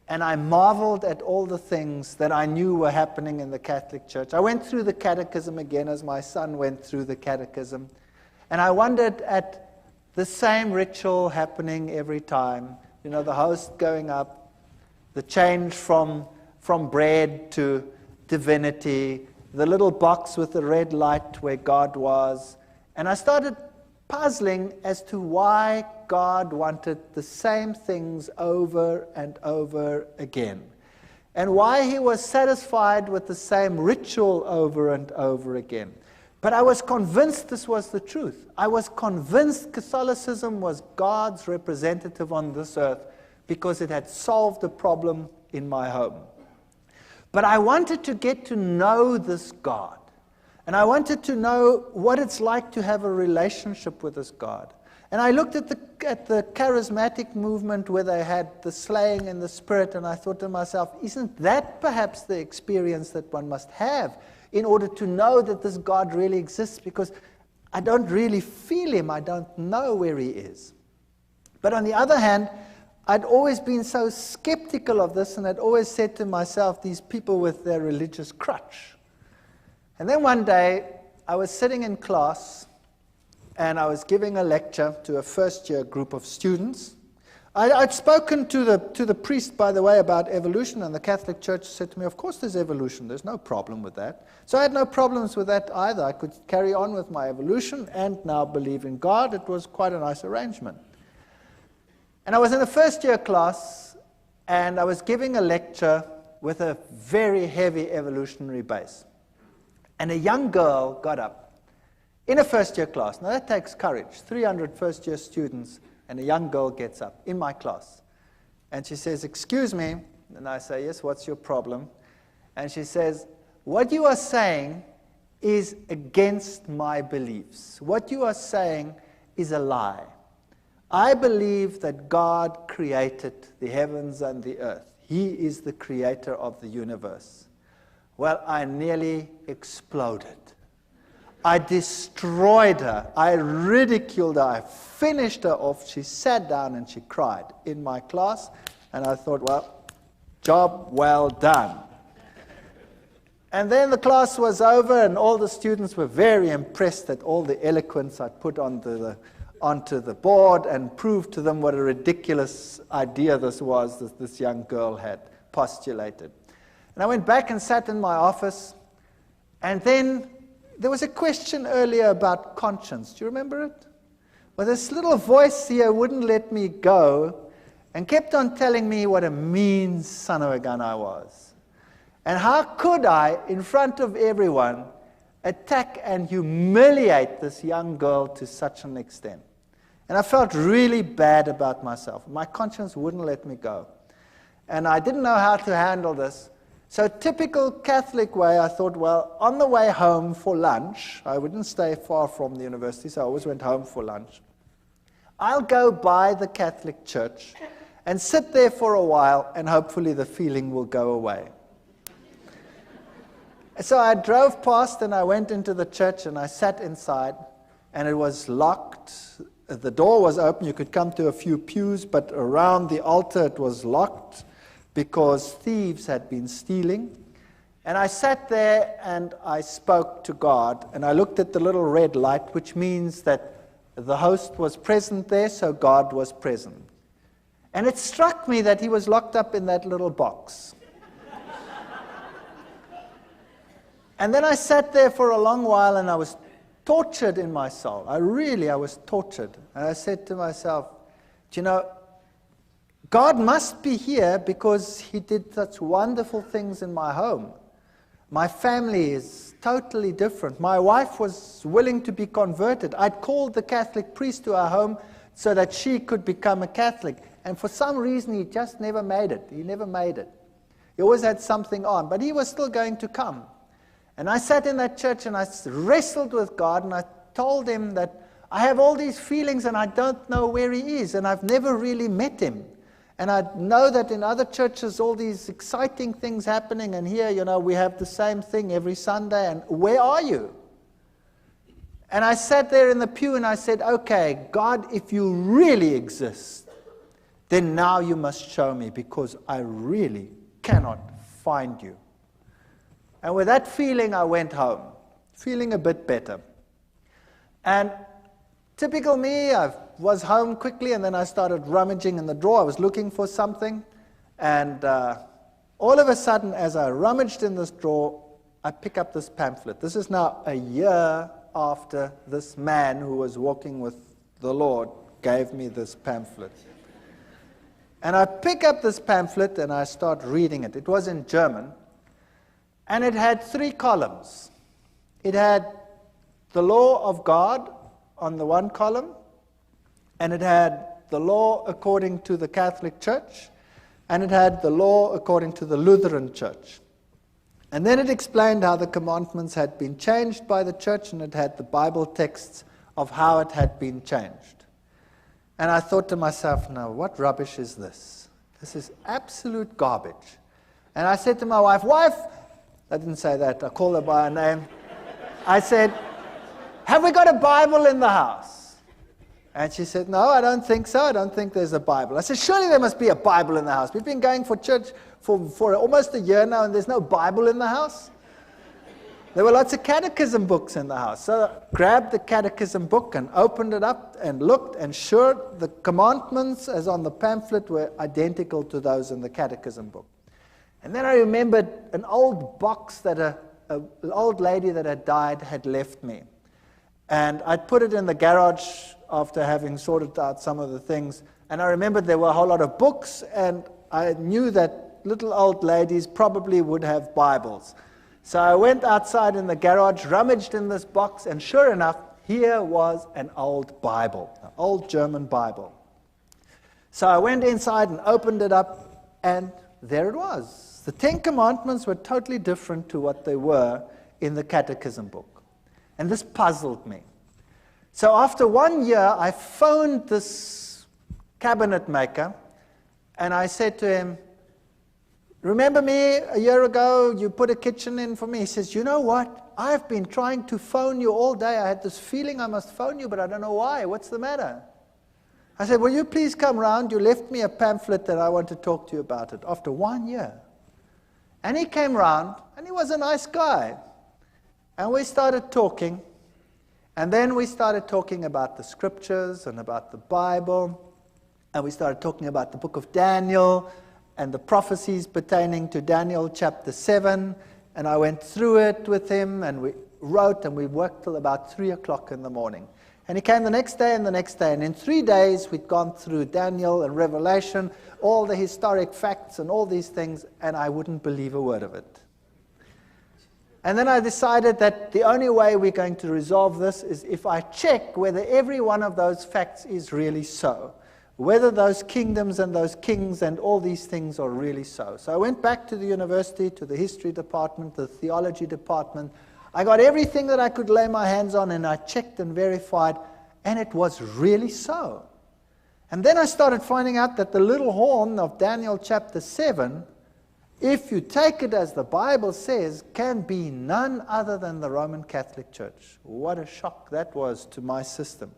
and I marveled at all the things that I knew were happening in the Catholic Church. I went through the catechism again as my son went through the catechism. And I wondered at the same ritual happening every time. You know, the host going up, the change from bread to divinity, the little box with the red light where God was. And I started puzzling as to why God wanted the same things over and over again, and why he was satisfied with the same ritual over and over again. But I was convinced this was the truth. I was convinced Catholicism was God's representative on this earth because it had solved a problem in my home. But I wanted to get to know this God. And I wanted to know what it's like to have a relationship with this God. And I looked at the charismatic movement where they had the slaying in the spirit, and I thought to myself, isn't that perhaps the experience that one must have in order to know that this God really exists? Because I don't really feel him. I don't know where he is. But on the other hand, I'd always been so skeptical of this, and I'd always said to myself, these people with their religious crutch. And then one day, I was sitting in class, and I was giving a lecture to a first-year group of students. I'd spoken to the priest, by the way, about evolution, and the Catholic Church said to me, of course there's evolution, there's no problem with that. So I had no problems with that either. I could carry on with my evolution and now believe in God. It was quite a nice arrangement. And I was in a first-year class, and I was giving a lecture with a very heavy evolutionary base. And a young girl got up in a first-year class. Now that takes courage. 300 first-year students, and a young girl gets up in my class. And she says, excuse me. And I say, yes, what's your problem? And she says, what you are saying is against my beliefs. What you are saying is a lie. I believe that God created the heavens and the earth. He is the creator of the universe. Well, I nearly exploded. I destroyed her. I ridiculed her. I finished her off. She sat down and she cried in my class. And I thought, well, job well done. And then the class was over, and all the students were very impressed at all the eloquence I put onto the board and proved to them what a ridiculous idea this was that this young girl had postulated. And I went back and sat in my office, and then there was a question earlier about conscience. Do you remember it? Well, this little voice here wouldn't let me go and kept on telling me what a mean son of a gun I was. And how could I, in front of everyone, attack and humiliate this young girl to such an extent? And I felt really bad about myself. My conscience wouldn't let me go. And I didn't know how to handle this. So typical Catholic way, I thought, well, on the way home for lunch, I wouldn't stay far from the university, so I always went home for lunch. I'll go by the Catholic Church and sit there for a while, and hopefully the feeling will go away. So I drove past, and I went into the church, and I sat inside, and it was locked. The door was open. You could come to a few pews, but around the altar it was locked, because thieves had been stealing. And I sat there and I spoke to God, and I looked at the little red light, which means that the host was present there, so God was present. And it struck me that he was locked up in that little box. And then I sat there for a long while, and I was tortured in my soul. I was tortured. And I said to myself, do you know, God must be here because he did such wonderful things in my home. My family is totally different. My wife was willing to be converted. I'd called the Catholic priest to our home so that she could become a Catholic. And for some reason, he just never made it. He never made it. He always had something on, but he was still going to come. And I sat in that church and I wrestled with God, and I told him that I have all these feelings and I don't know where he is, and I've never really met him. And I know that in other churches, all these exciting things happening, and here, you know, we have the same thing every Sunday, and where are you? And I sat there in the pew and I said, okay, God, if you really exist, then now you must show me, because I really cannot find you. And with that feeling, I went home, feeling a bit better. And typical me, I was home quickly, and then I started rummaging in the drawer. I was looking for something, and all of a sudden, as I rummaged in this drawer, I pick up this pamphlet. This is now a year after this man who was walking with the Lord gave me this pamphlet. And I pick up this pamphlet and I start reading it. It was in German, and it had 3 columns. It had the law of God on the one column, and it had the law according to the Catholic Church, and it had the law according to the Lutheran Church. And then it explained how the commandments had been changed by the church, and it had the Bible texts of how it had been changed. And I thought to myself, now, what rubbish is this? This is absolute garbage. And I said to my wife, I didn't say that, I called her by her name. I said, have we got a Bible in the house? And she said, no, I don't think so. I don't think there's a Bible. I said, surely there must be a Bible in the house. We've been going for church for almost a year now, and there's no Bible in the house. There were lots of catechism books in the house. So I grabbed the catechism book and opened it up and looked, and sure, the commandments as on the pamphlet were identical to those in the catechism book. And then I remembered an old box that an old lady that had died had left me. And I'd put it in the garage after having sorted out some of the things. And I remembered there were a whole lot of books, and I knew that little old ladies probably would have Bibles. So I went outside in the garage, rummaged in this box, and sure enough, here was an old Bible, an old German Bible. So I went inside and opened it up, and there it was. The 10 Commandments were totally different to what they were in the catechism book. And this puzzled me. So after 1 year, I phoned this cabinet maker, and I said to him, remember me a year ago, you put a kitchen in for me? He says, you know what? I've been trying to phone you all day. I had this feeling I must phone you, but I don't know why. What's the matter? I said, will you please come round? You left me a pamphlet that I want to talk to you about it after 1 year. And he came round, and he was a nice guy. And we started talking. And then we started talking about the scriptures and about the Bible. And we started talking about the book of Daniel and the prophecies pertaining to Daniel chapter 7, and I went through it with him, and we wrote, and we worked till about 3 o'clock in the morning. And he came the next day and the next day, and in 3 days we'd gone through Daniel and Revelation, all the historic facts and all these things, and I wouldn't believe a word of it. And then I decided that the only way we're going to resolve this is if I check whether every one of those facts is really so. Whether those kingdoms and those kings and all these things are really so. So I went back to the university, to the history department, the theology department. I got everything that I could lay my hands on, and I checked and verified, and it was really so. And then I started finding out that the little horn of Daniel chapter 7, if you take it as the Bible says, can be none other than the Roman Catholic Church. What a shock that was to my system.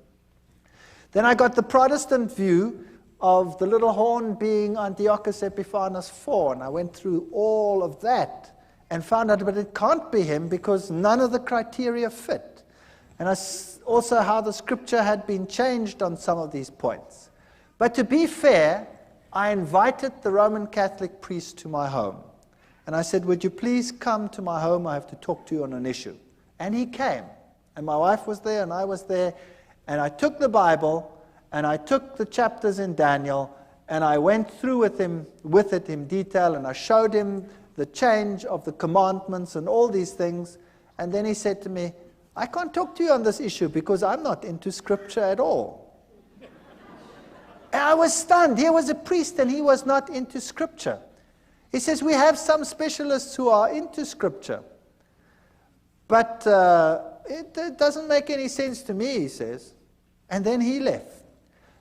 Then I got the Protestant view of the little horn being Antiochus Epiphanes IV, and I went through all of that and found out that it can't be him because none of the criteria fit. And also how the scripture had been changed on some of these points. But to be fair, I invited the Roman Catholic priest to my home. And I said, would you please come to my home? I have to talk to you on an issue. And he came. And my wife was there, and I was there. And I took the Bible, and I took the chapters in Daniel, and I went through with it in detail, and I showed him the change of the commandments and all these things. And then he said to me, I can't talk to you on this issue because I'm not into scripture at all. And I was stunned. Here was a priest, and he was not into scripture. He says, we have some specialists who are into scripture. But it doesn't make any sense to me, he says. And then he left.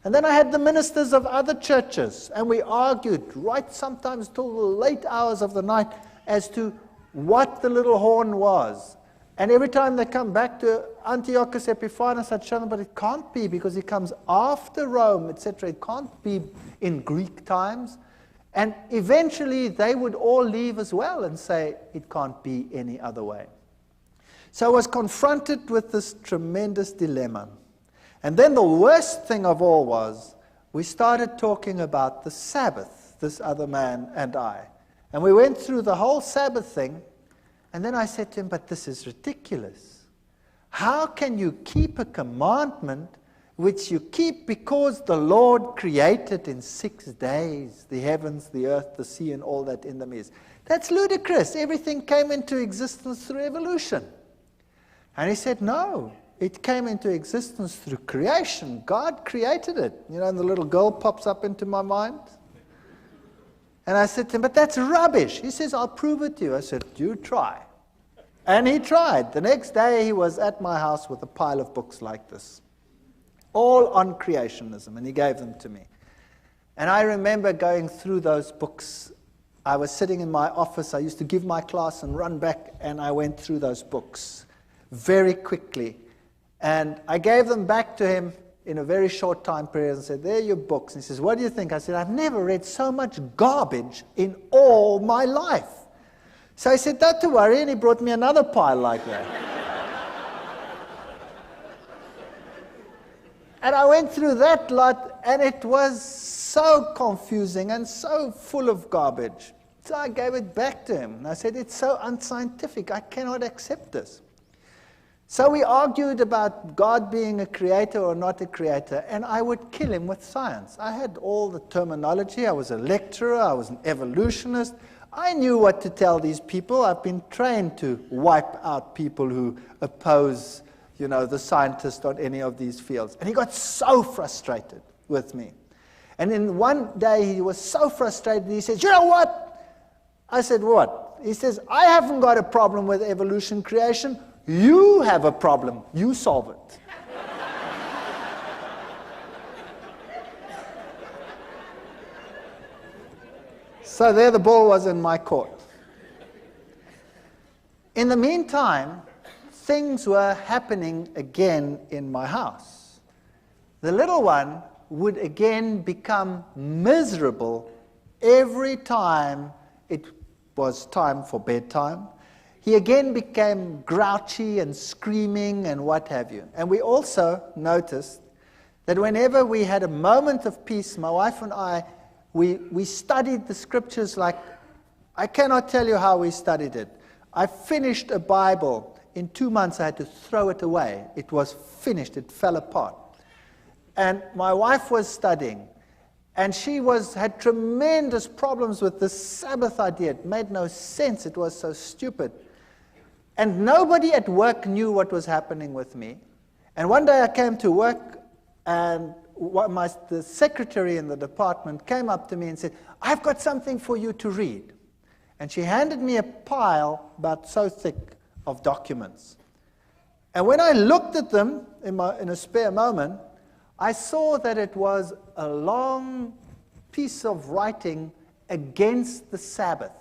And then I had the ministers of other churches, and we argued right sometimes till the late hours of the night as to what the little horn was. And every time they come back to Antiochus Epiphanes, I'd show them, but it can't be because he comes after Rome, etc. It can't be in Greek times. And eventually they would all leave as well and say it can't be any other way. So I was confronted with this tremendous dilemma. And then the worst thing of all was we started talking about the Sabbath, this other man and I. And we went through the whole Sabbath thing. And then I said to him, but this is ridiculous. How can you keep a commandment which you keep because the Lord created in 6 days the heavens, the earth, the sea, and all that in them is? That's ludicrous. Everything came into existence through evolution. And he said, no, it came into existence through creation. God created it. You know, and the little girl pops up into my mind. And I said to him, but that's rubbish. He says, I'll prove it to you. I said, you try. And he tried. The next day he was at my house with a pile of books like this, all on creationism, and he gave them to me. And I remember going through those books. I was sitting in my office. I used to give my class and run back, and I went through those books very quickly. And I gave them back to him in a very short time period and said, there are your books. And he says, what do you think? I said, I've never read so much garbage in all my life. So he said, don't worry, and he brought me another pile like that. And I went through that lot, and it was so confusing and so full of garbage. So I gave it back to him. And I said, it's so unscientific. I cannot accept this. So we argued about God being a creator or not a creator, and I would kill him with science. I had all the terminology. I was a lecturer. I was an evolutionist. I knew what to tell these people. I've been trained to wipe out people who oppose, you know, the scientist on any of these fields. And he got so frustrated with me. And then one day he was so frustrated, he says, you know what? I said, what? He says, I haven't got a problem with evolution creation. You have a problem. You solve it. So there the ball was in my court. In the meantime, things were happening again in my house. The little one would again become miserable every time it was time for bedtime. He again became grouchy and screaming and what have you. And we also noticed that whenever we had a moment of peace, my wife and I, we studied the scriptures like, I cannot tell you how we studied it. I finished a Bible. In 2 months I had to throw it away. It was finished. It fell apart. And my wife was studying. And she had tremendous problems with this Sabbath idea. It made no sense. It was so stupid. And nobody at work knew what was happening with me. And one day I came to work, and the secretary in the department came up to me and said, I've got something for you to read. And she handed me a pile about so thick of documents. And when I looked at them in a spare moment, I saw that it was a long piece of writing against the Sabbath.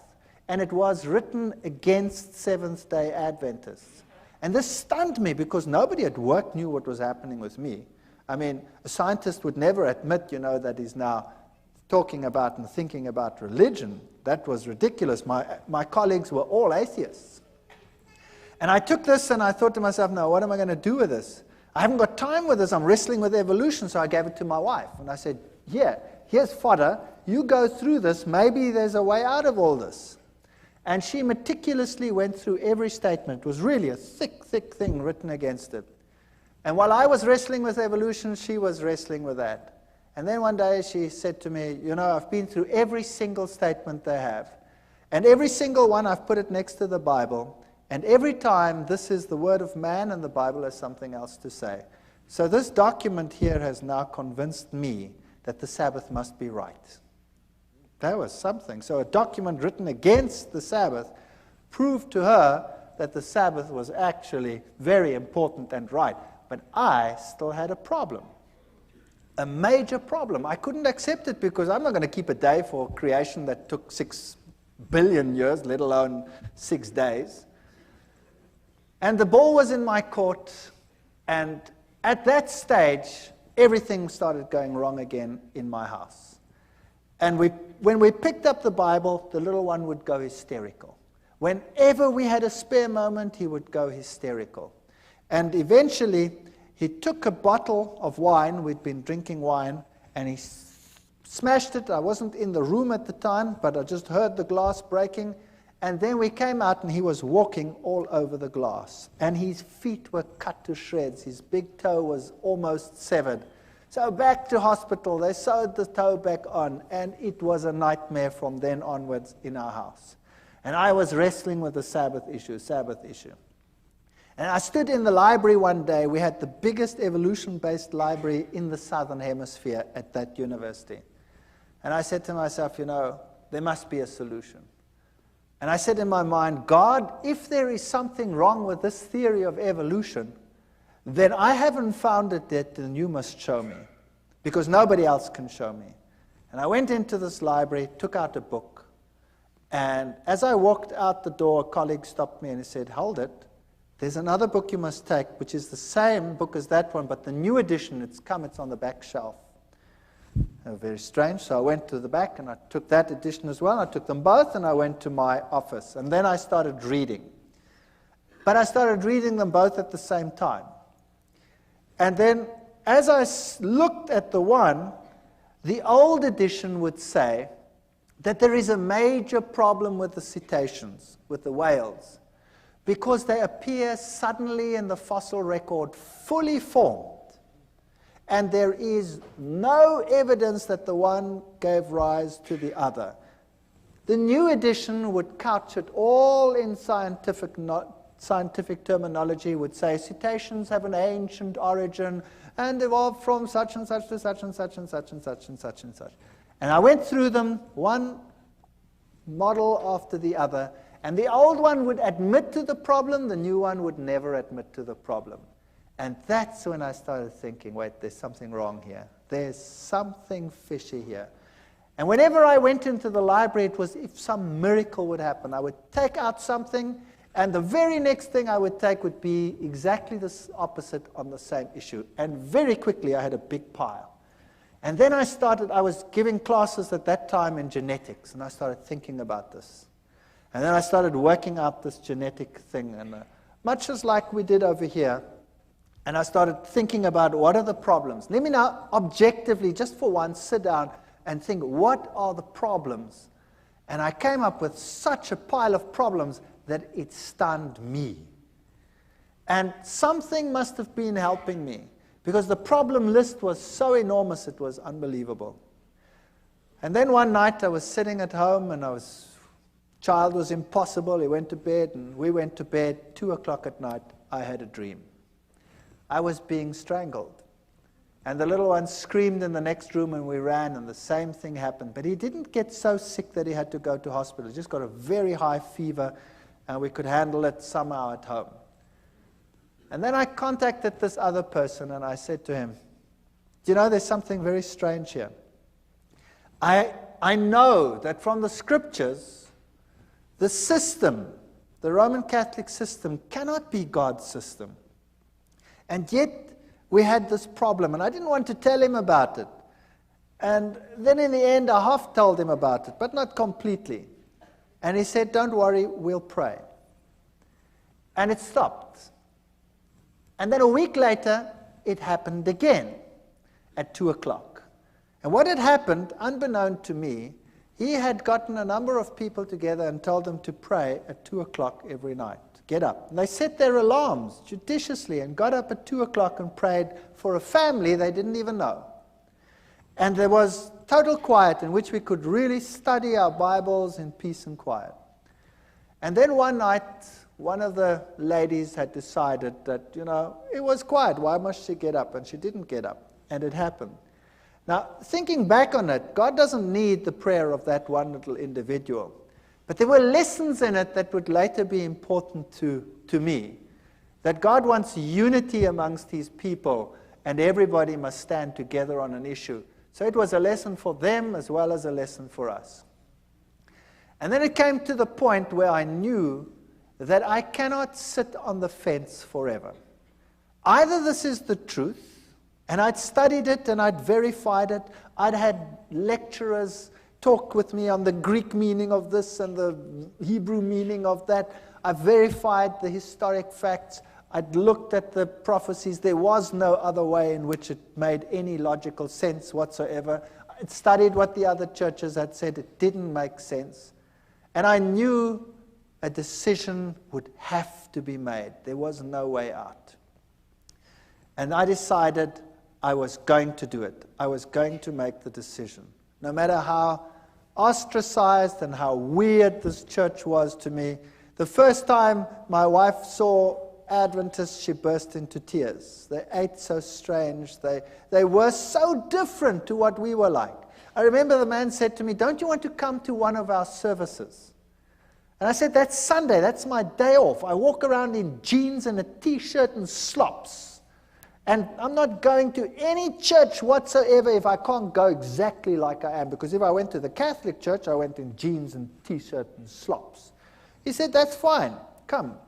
And it was written against Seventh-day Adventists. And this stunned me because nobody at work knew what was happening with me. I mean, a scientist would never admit, that he's now talking about and thinking about religion. That was ridiculous. My colleagues were all atheists. And I took this and I thought to myself, now what am I going to do with this? I haven't got time with this. I'm wrestling with evolution. So I gave it to my wife. And I said, here's fodder. You go through this. Maybe there's a way out of all this. And she meticulously went through every statement. It was really a thick, thick thing written against it. And while I was wrestling with evolution, she was wrestling with that. And then one day she said to me, I've been through every single statement they have. And every single one, I've put it next to the Bible. And every time, this is the word of man, and the Bible has something else to say. So this document here has now convinced me that the Sabbath must be right. That was something. So a document written against the Sabbath proved to her that the Sabbath was actually very important and right. But I still had a problem, a major problem. I couldn't accept it because I'm not going to keep a day for creation that took 6 billion years, let alone 6 days. And the ball was in my court, and at that stage, everything started going wrong again in my house. And when we picked up the Bible, the little one would go hysterical. Whenever we had a spare moment, he would go hysterical. And eventually, he took a bottle of wine, we'd been drinking wine, and he smashed it. I wasn't in the room at the time, but I just heard the glass breaking. And then we came out, and he was walking all over the glass. And his feet were cut to shreds. His big toe was almost severed. So back to hospital. They sewed the toe back on, and it was a nightmare from then onwards in our house. And I was wrestling with the Sabbath issue. And I stood in the library one day. We had the biggest evolution-based library in the Southern Hemisphere at that university. And I said to myself, there must be a solution. And I said in my mind, God, if there is something wrong with this theory of evolution, then I haven't found it yet, then you must show me, because nobody else can show me. And I went into this library, took out a book, and as I walked out the door, a colleague stopped me and he said, hold it, there's another book you must take, which is the same book as that one, but the new edition, it's on the back shelf. Very strange. So I went to the back and I took that edition as well. I took them both and I went to my office. And then I started reading. But I started reading them both at the same time. And then as I looked at the one, the old edition would say that there is a major problem with the cetaceans, with the whales, because they appear suddenly in the fossil record fully formed. And there is no evidence that the one gave rise to the other. The new edition would couch it all in scientific terminology, would say cetaceans have an ancient origin and evolved from such and such to such and such and such and such and such and such. And I went through them, one model after the other, and the old one would admit to the problem, the new one would never admit to the problem. And that's when I started thinking, wait, there's something wrong here. There's something fishy here. And whenever I went into the library, it was if some miracle would happen. I would take out something, and the very next thing I would take would be exactly the opposite on the same issue. And very quickly, I had a big pile. And then I was giving classes at that time in genetics, and I started thinking about this. And then I started working out this genetic thing, and much as like we did over here. And I started thinking about what are the problems. Let me now objectively, just for once, sit down and think, what are the problems? And I came up with such a pile of problems that it stunned me. And something must have been helping me, because the problem list was so enormous, it was unbelievable. And then one night I was sitting at home, and child was impossible. He went to bed, and we went to bed. 2 o'clock at night, I had a dream. I was being strangled. And the little one screamed in the next room, and we ran, and the same thing happened. But he didn't get so sick that he had to go to hospital. He just got a very high fever, and we could handle it somehow at home. And then I contacted this other person, and I said to him, there's something very strange here. I know that from the scriptures, the system, the Roman Catholic system, cannot be God's system. And yet, we had this problem, and I didn't want to tell him about it. And then in the end, I half told him about it, but not completely. And he said, don't worry, we'll pray. And it stopped. And then a week later, it happened again at 2 o'clock. And what had happened, unbeknown to me, he had gotten a number of people together and told them to pray at 2 o'clock every night. Get up. And they set their alarms judiciously and got up at 2 o'clock and prayed for a family they didn't even know. And there was total quiet in which we could really study our Bibles in peace and quiet. And then one night, one of the ladies had decided that, it was quiet. Why must she get up? And she didn't get up. And it happened. Now, thinking back on it, God doesn't need the prayer of that one little individual. But there were lessons in it that would later be important to me. That God wants unity amongst his people, and everybody must stand together on an issue. So it was a lesson for them as well as a lesson for us. And then it came to the point where I knew that I cannot sit on the fence forever. Either this is the truth, and I'd studied it and I'd verified it. I'd had lecturers talk with me on the Greek meaning of this and the Hebrew meaning of that. I verified the historic facts. I'd looked at the prophecies. There was no other way in which it made any logical sense whatsoever. I'd studied what the other churches had said. It didn't make sense. And I knew a decision would have to be made. There was no way out. And I decided I was going to do it. I was going to make the decision. No matter how ostracized and how weird this church was to me, the first time my wife saw Adventists, she burst into tears. They ate so strange. They were so different to what we were like. I remember the man said to me, "Don't you want to come to one of our services?" And I said, "That's Sunday. That's my day off. I walk around in jeans and a T-shirt and slops. And I'm not going to any church whatsoever if I can't go exactly like I am. Because if I went to the Catholic church, I went in jeans and T-shirt and slops." He said, "That's fine. Come."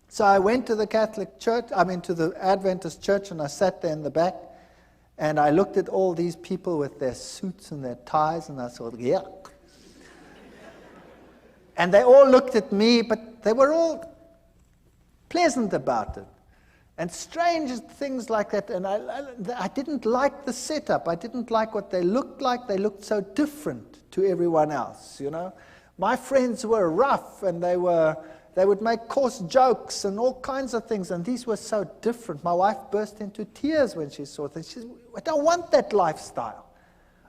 So I went to the Catholic church, to the Adventist church, and I sat there in the back. And I looked at all these people with their suits and their ties, and I thought, yuck. And they all looked at me, but they were all pleasant about it. And strange things like that. And I didn't like the setup. I didn't like what they looked like. They looked so different to everyone else, you know. My friends were rough, and they would make coarse jokes and all kinds of things. And these were so different. My wife burst into tears when she saw things. She said, "I don't want that lifestyle.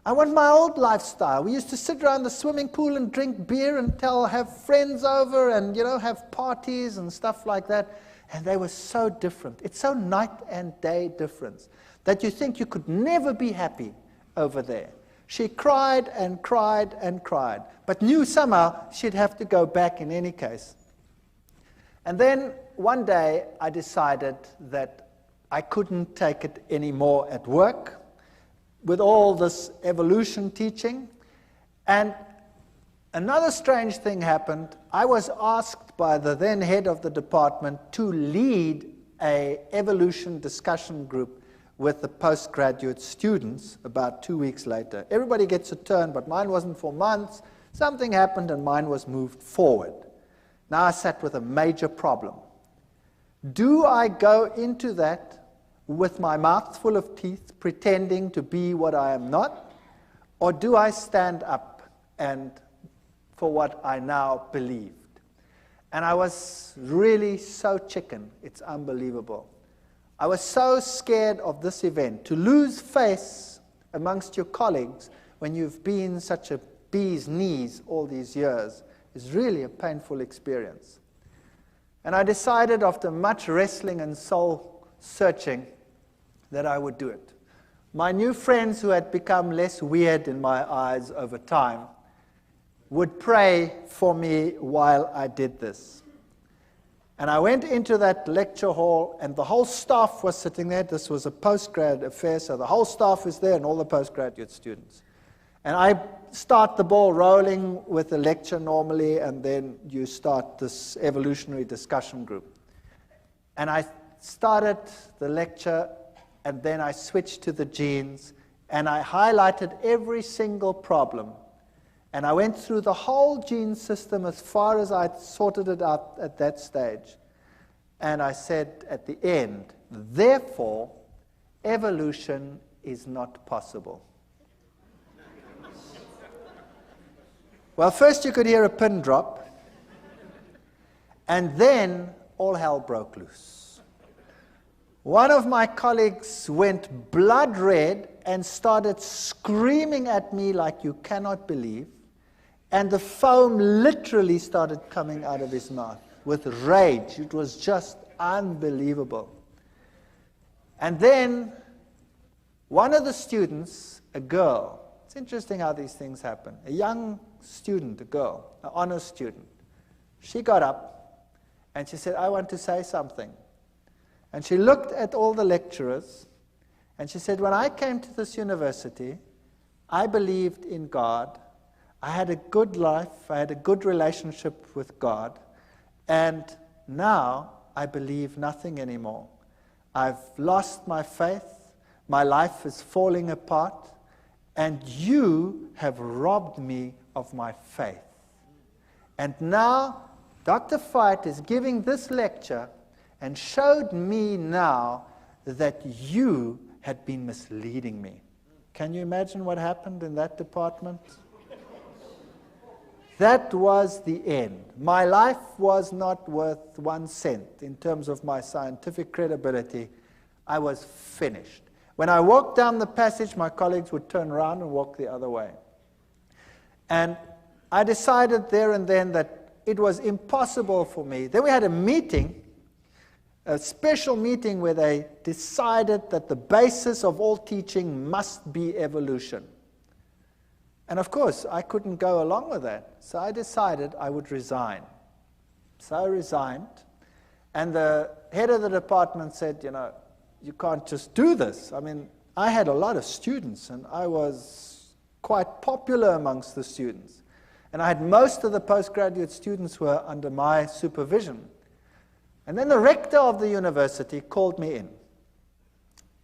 I want my old lifestyle. We used to sit around the swimming pool and drink beer and have friends over and, have parties and stuff like that." And they were so different. It's so night and day difference that you think you could never be happy over there. She cried and cried and cried, but knew somehow she'd have to go back in any case. And then one day I decided that I couldn't take it anymore at work with all this evolution teaching. And another strange thing happened. I was asked by the then head of the department to lead an evolution discussion group with the postgraduate students about 2 weeks later. Everybody gets a turn, but mine wasn't for months. Something happened and mine was moved forward. Now I sat with a major problem. Do I go into that with my mouth full of teeth, pretending to be what I am not? Or do I stand up and for what I now believed? And I was really so chicken, it's unbelievable. I was so scared of this event. To lose face amongst your colleagues when you've been such a bee's knees all these years is really a painful experience. And I decided after much wrestling and soul searching that I would do it. My new friends, who had become less weird in my eyes over time, would pray for me while I did this. And I went into that lecture hall, and the whole staff was sitting there. This was a postgrad affair, so the whole staff is there and all the postgraduate students. And I start the ball rolling with the lecture normally, and then you start this evolutionary discussion group. And I started the lecture, and then I switched to the genes, and I highlighted every single problem. And I went through the whole gene system as far as I'd sorted it out at that stage. And I said at the end, therefore, evolution is not possible. Well, first you could hear a pin drop, and then all hell broke loose. One of my colleagues went blood red and started screaming at me like you cannot believe. And the foam literally started coming out of his mouth with rage. It was just unbelievable. And then one of the students, a girl, it's interesting how these things happen, a young student, a girl, an honor student, she got up and she said, "I want to say something." And she looked at all the lecturers and she said, "When I came to this university, I believed in God. I had a good life, I had a good relationship with God, And now I believe nothing anymore. I've lost my faith. My life is falling apart. And you have robbed me of my faith. And now Dr. Veith is giving this lecture and showed me now that you had been misleading me. Can you imagine what happened in that department? That was the end. My life was not worth 1 cent in terms of my scientific credibility. I was finished. When I walked down the passage, my colleagues would turn around and walk the other way. And I decided there and then that it was impossible for me. Then we had a meeting, a special meeting where they decided that the basis of all teaching must be evolution. And of course, I couldn't go along with that. So I decided I would resign. So I resigned. And the head of the department said, you know, you can't just do this. I mean, I had a lot of students, and I was quite popular amongst the students. And I had most of the postgraduate students were under my supervision. And then the rector of the university called me in.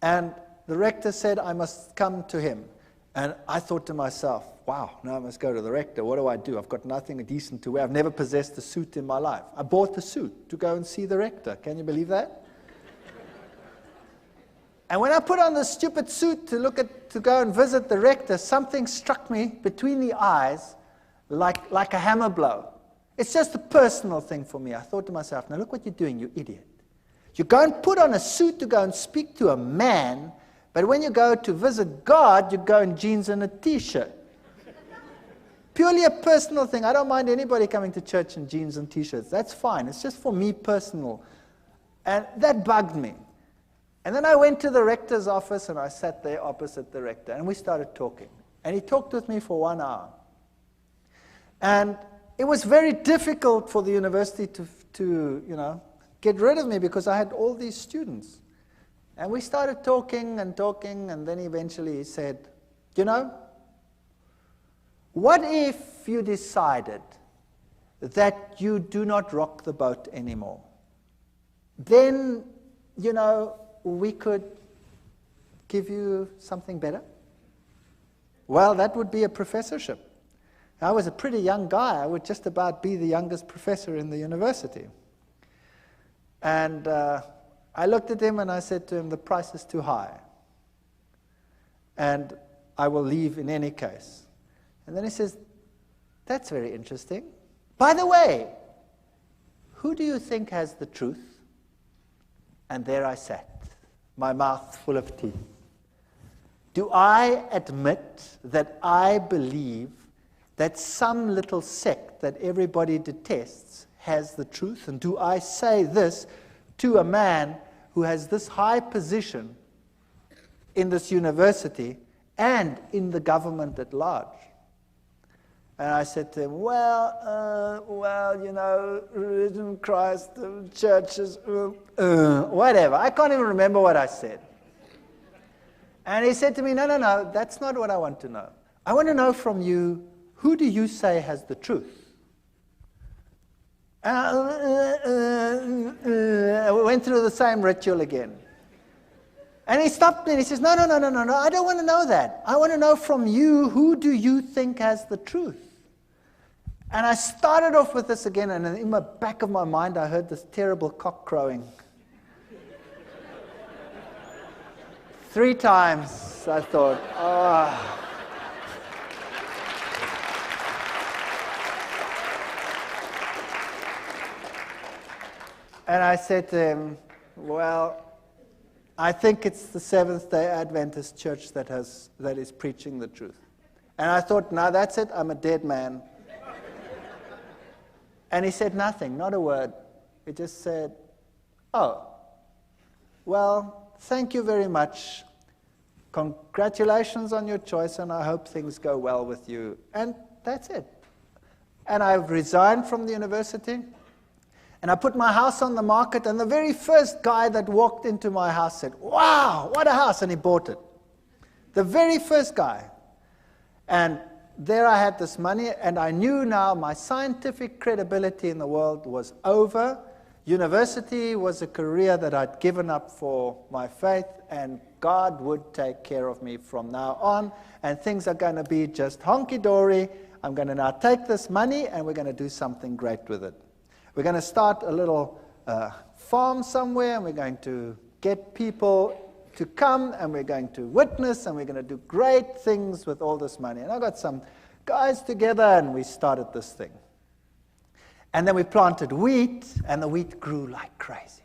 And the rector said I must come to him. And I thought to myself, wow, now I must go to the rector. What do? I've got nothing decent to wear. I've never possessed a suit in my life. I bought the suit to go and see the rector. Can you believe that? And when I put on the stupid suit to go and visit the rector, something struck me between the eyes like a hammer blow. It's just a personal thing for me. I thought to myself, now look what you're doing, you idiot. You go and put on a suit to go and speak to a man, but when you go to visit God, you go in jeans and a T-shirt. Purely a personal thing. I don't mind anybody coming to church in jeans and T-shirts. That's fine. It's just for me personal. And that bugged me. And then I went to the rector's office, and I sat there opposite the rector, and we started talking. And he talked with me for 1 hour. And it was very difficult for the university to get rid of me because I had all these students. And we started talking, and then eventually he said, you know, what if you decided that you do not rock the boat anymore? Then, we could give you something better. Well, that would be a professorship. I was a pretty young guy. I would just about be the youngest professor in the university. And I looked at him and I said to him, the price is too high. And I will leave in any case. And then he says, that's very interesting. By the way, who do you think has the truth? And there I sat, my mouth full of teeth. Do I admit that I believe that some little sect that everybody detests has the truth? And do I say this to a man who has this high position in this university and in the government at large? And I said to him, religion, Christ, churches, whatever. I can't even remember what I said. And he said to me, no, that's not what I want to know. I want to know from you, who do you say has the truth? And I went through the same ritual again. And he stopped me and he says, no, I don't want to know that. I want to know from you, who do you think has the truth? And I started off with this again, and in the back of my mind, I heard this terrible cock crowing. 3 times, I thought, oh. And I said to him, well, I think it's the Seventh-day Adventist church that is preaching the truth. And I thought, no, that's it, I'm a dead man. And he said nothing, not a word. He just said, oh, well, thank you very much. Congratulations on your choice, and I hope things go well with you. And that's it. And I've resigned from the university. And I put my house on the market, and the very first guy that walked into my house said, wow, what a house, and he bought it. The very first guy. And there I had this money, and I knew now my scientific credibility in the world was over. University was a career that I'd given up for my faith, and God would take care of me from now on, and things are going to be just honky-dory. I'm going to now take this money, and we're going to do something great with it. We're going to start a little farm somewhere, and we're going to get people to come, and we're going to witness, and we're going to do great things with all this money. And I got some guys together, and we started this thing. And then we planted wheat, and the wheat grew like crazy.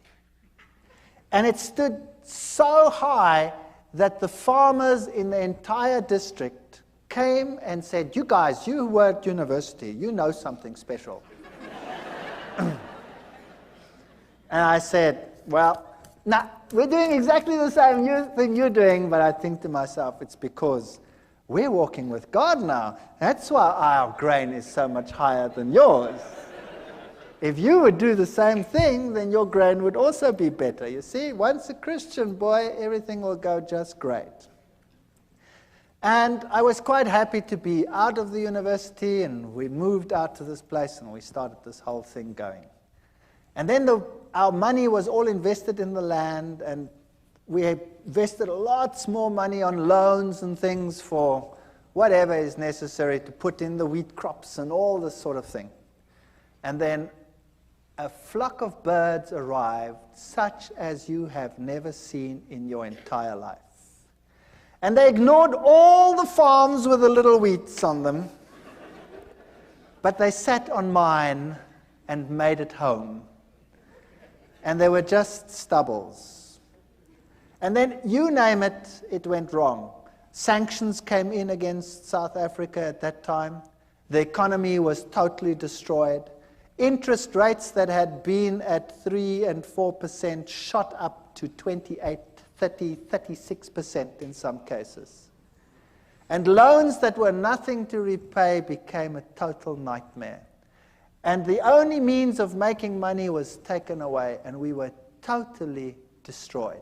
And it stood so high that the farmers in the entire district came and said, "You guys, you were at university, you know something special." And I said, "Well, nah, we're doing exactly the same thing you're doing," but I think to myself, it's because we're walking with God now. That's why our grain is so much higher than yours. If you would do the same thing, then your grain would also be better. You see, once a Christian boy, everything will go just great. And I was quite happy to be out of the university, and we moved out to this place, and we started this whole thing going. And then our money was all invested in the land, and we invested lots more money on loans and things for whatever is necessary to put in the wheat crops and all this sort of thing. And then a flock of birds arrived, such as you have never seen in your entire life. And they ignored all the farms with the little wheats on them, but they sat on mine and made it home. And they were just stubbles. And then, you name it, it went wrong. Sanctions came in against South Africa at that time. The economy was totally destroyed. Interest rates that had been at 3 and 4% shot up to 28, 30, 36% in some cases. And loans that were nothing to repay became a total nightmare. And the only means of making money was taken away, and we were totally destroyed.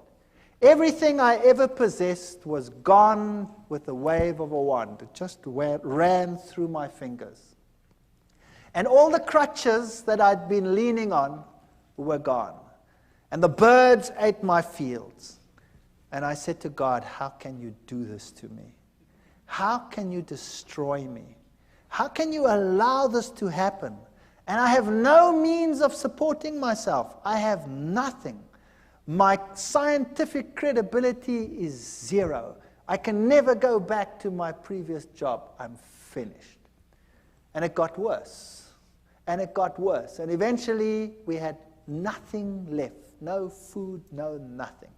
Everything I ever possessed was gone with the wave of a wand. It just ran through my fingers. And all the crutches that I'd been leaning on were gone. And the birds ate my fields. And I said to God, "How can you do this to me? How can you destroy me? How can you allow this to happen? And I have no means of supporting myself. I have nothing. My scientific credibility is zero. I can never go back to my previous job. I'm finished." And it got worse. And it got worse. And eventually, we had nothing left. No food, no nothing.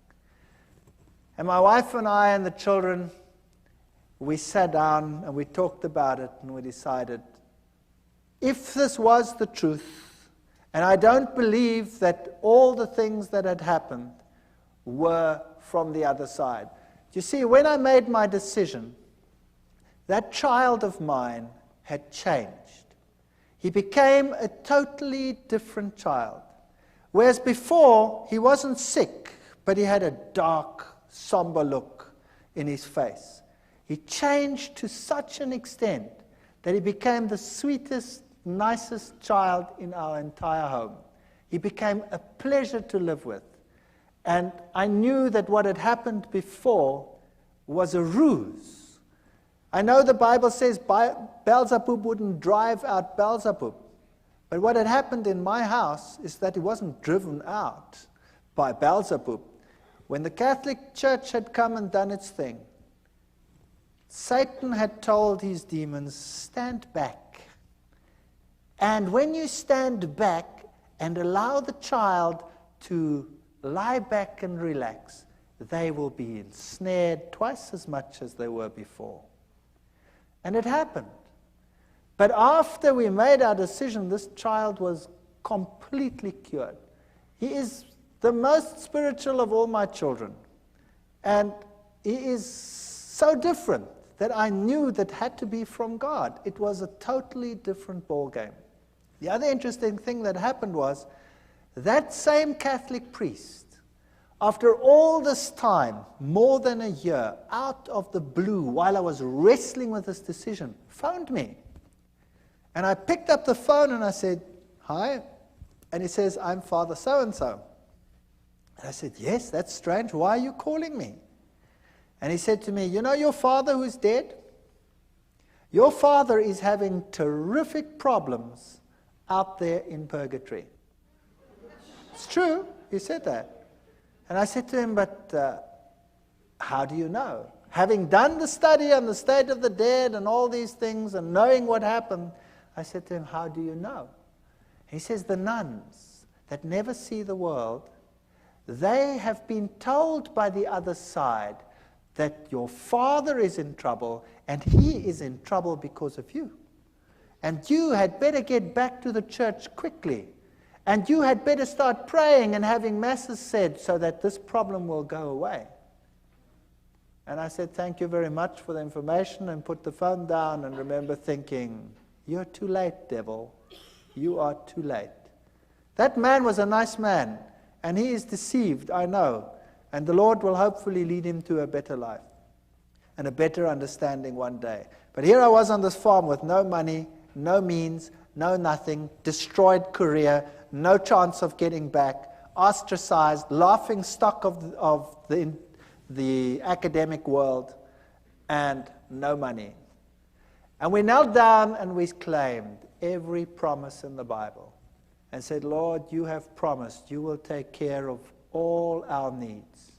And my wife and I and the children, we sat down and we talked about it, and we decided, if this was the truth, and I don't believe that all the things that had happened were from the other side. You see, when I made my decision, that child of mine had changed. He became a totally different child. Whereas before, he wasn't sick, but he had a dark, somber look in his face. He changed to such an extent that he became the sweetest, nicest child in our entire home. He became a pleasure to live with. And I knew that what had happened before was a ruse. I know the Bible says Beelzebub wouldn't drive out Beelzebub. But what had happened in my house is that he wasn't driven out by Beelzebub. When the Catholic Church had come and done its thing, Satan had told his demons, "Stand back." And when you stand back and allow the child to lie back and relax, they will be ensnared twice as much as they were before. And it happened. But after we made our decision, this child was completely cured. He is the most spiritual of all my children. And he is so different that I knew that had to be from God. It was a totally different ballgame. The other interesting thing that happened was that same Catholic priest, after all this time, more than a year, out of the blue, while I was wrestling with this decision, phoned me. And I picked up the phone and I said, "Hi." And he says, "I'm Father so-and-so." And I said, "Yes, that's strange. Why are you calling me?" And he said to me, "You know your father who's dead? Your father is having terrific problems out there in purgatory." It's true, he said that. And I said to him, "But how do you know?" Having done the study on the state of the dead and all these things and knowing what happened, I said to him, "How do you know?" He says, "The nuns that never see the world, they have been told by the other side that your father is in trouble and he is in trouble because of you. And you had better get back to the church quickly. And you had better start praying and having masses said so that this problem will go away." And I said, "Thank you very much for the information," and put the phone down and remember thinking, "You're too late, devil. You are too late." That man was a nice man, and he is deceived, I know. And the Lord will hopefully lead him to a better life and a better understanding one day. But here I was on this farm with no money, no means, no nothing, destroyed career, no chance of getting back, ostracized, laughing stock of the academic world, and no money. And we knelt down and we claimed every promise in the Bible and said, "Lord, you have promised you will take care of all our needs.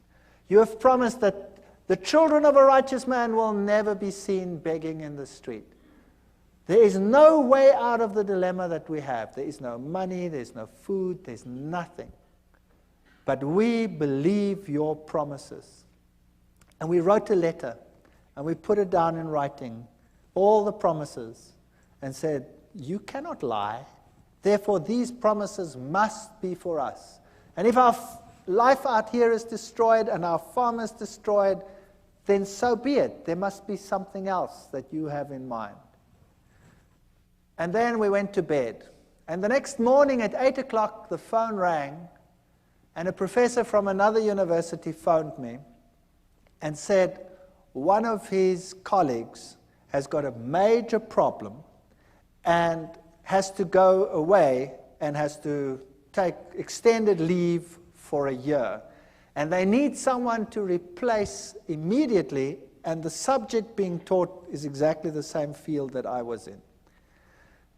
You have promised that the children of a righteous man will never be seen begging in the street. There is no way out of the dilemma that we have. There is no money, there's no food, there's nothing. But we believe your promises." And we wrote a letter, and we put it down in writing, all the promises, and said, "You cannot lie. Therefore, these promises must be for us. And if our life out here is destroyed and our farm is destroyed, then so be it. There must be something else that you have in mind." And then we went to bed. And the next morning at 8 o'clock, the phone rang, and a professor from another university phoned me and said one of his colleagues has got a major problem and has to go away and has to take extended leave for a year. And they need someone to replace immediately, and the subject being taught is exactly the same field that I was in.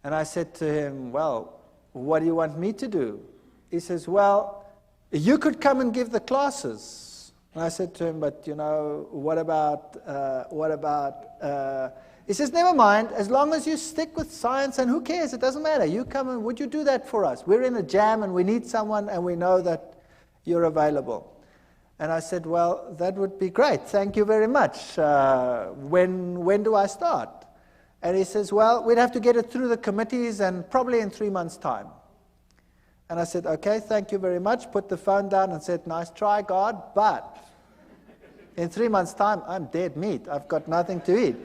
And I said to him, "Well, what do you want me to do?" He says, "Well, you could come and give the classes." And I said to him, "But, you know, what about, He says, "Never mind, as long as you stick with science, and who cares, it doesn't matter. You come and would you do that for us? We're in a jam and we need someone and we know that you're available." And I said, "Well, that would be great. Thank you very much. When do I start?" And he says, "Well, we'd have to get it through the committees and probably in 3 months' time." And I said, "Okay, thank you very much." Put the phone down and said, "Nice try, God, but in 3 months' time, I'm dead meat. I've got nothing to eat."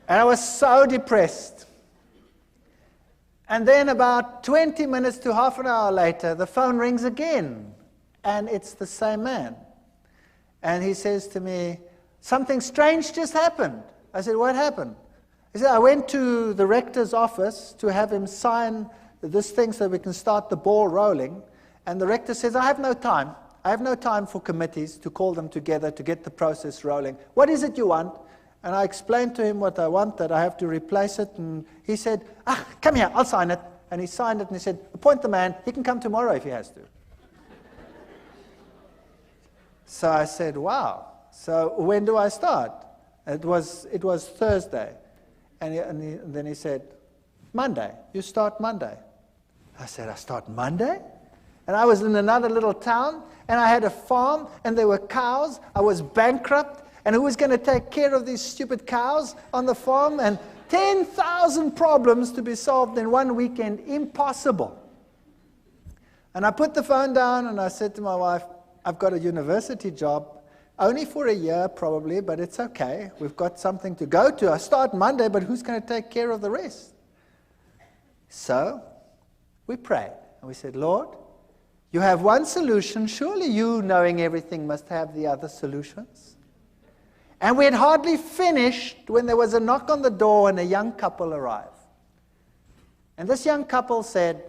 And I was so depressed. And then about 20 minutes to half an hour later, the phone rings again. And it's the same man. And he says to me, "Something strange just happened." I said, "What happened?" He said, "I went to the rector's office to have him sign this thing so we can start the ball rolling. And the rector says, I have no time. I have no time for committees to call them together to get the process rolling. What is it you want?" And I explained to him what I want, that I have to replace it. And he said, "Come here, I'll sign it." And he signed it and he said, "Appoint the man. He can come tomorrow if he has to." So I said, "Wow. So when do I start?" It was Thursday. And then he said, "Monday. You start Monday." I said, "I start Monday?" And I was in another little town, and I had a farm, and there were cows. I was bankrupt, and who was going to take care of these stupid cows on the farm? And 10,000 problems to be solved in one weekend. Impossible. And I put the phone down, and I said to my wife, "I've got a university job. Only for a year, probably, but it's okay. We've got something to go to. I start Monday, but who's going to take care of the rest?" So we prayed, and we said, "Lord, You have one solution. Surely you, knowing everything, must have the other solutions. And we had hardly finished when there was a knock on the door and a young couple arrived. And this young couple said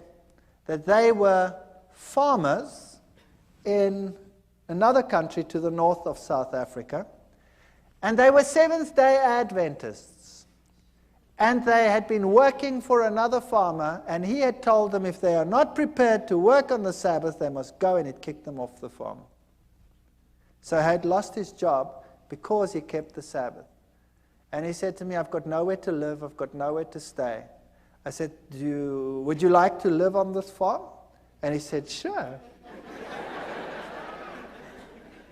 that they were farmers in another country to the north of South Africa. And they were Seventh-day Adventists. And they had been working for another farmer, and he had told them if they are not prepared to work on the Sabbath, they must go, and he'd kicked them off the farm. So he had lost his job because he kept the Sabbath. And he said to me, I've got nowhere to live, I've got nowhere to stay. I said, would you like to live on this farm? And he said, sure.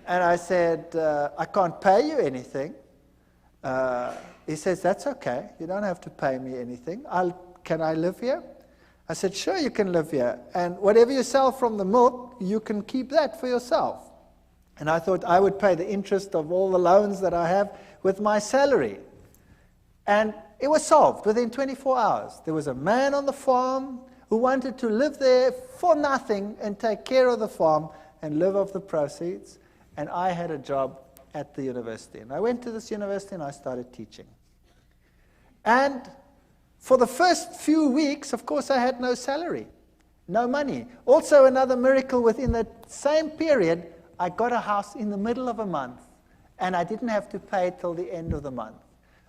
And I said, I can't pay you anything. He says, that's okay. You don't have to pay me anything. Can I live here? I said, sure, you can live here. And whatever you sell from the milk, you can keep that for yourself. And I thought I would pay the interest of all the loans that I have with my salary. And it was solved within 24 hours. There was a man on the farm who wanted to live there for nothing and take care of the farm and live off the proceeds. And I had a job at the university. And I went to this university and I started teaching. And for the first few weeks, of course, I had no salary, no money. Also, another miracle within the same period, I got a house in the middle of a month, and I didn't have to pay till the end of the month.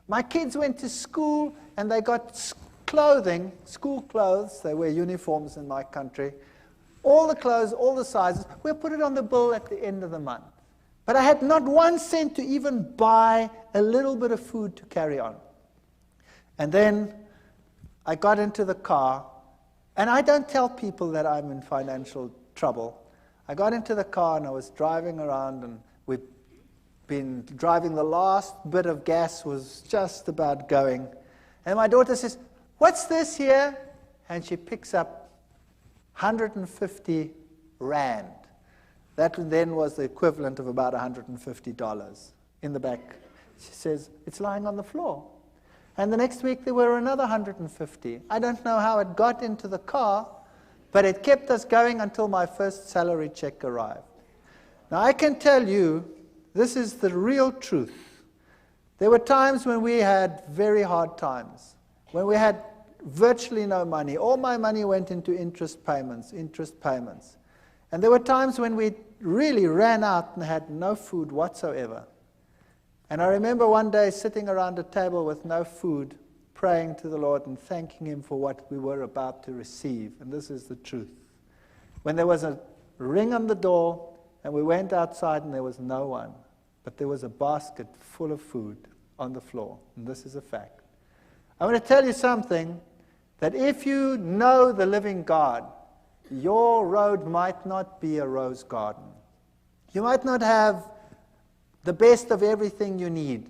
My kids went to school, and they got clothing, school clothes. They wear uniforms in my country. All the clothes, all the sizes, we'll put it on the bill at the end of the month. But I had not 1 cent to even buy a little bit of food to carry on. And then I got into the car, and I don't tell people that I'm in financial trouble. I got into the car and I was driving around, and we'd been driving, the last bit of gas was just about going. And my daughter says, what's this here? And she picks up 150 rand. That then was the equivalent of about $150 in the back. She says, it's lying on the floor. And the next week there were another 150. I don't know how it got into the car, but it kept us going until my first salary check arrived. Now I can tell you, this is the real truth. There were times when we had very hard times, when we had virtually no money. All my money went into interest payments. And there were times when we really ran out and had no food whatsoever. And I remember one day sitting around a table with no food, praying to the Lord and thanking Him for what we were about to receive. And this is the truth. When there was a ring on the door, and we went outside and there was no one, but there was a basket full of food on the floor. And this is a fact. I want to tell you something, that if you know the living God, your road might not be a rose garden. You might not have the best of everything you need,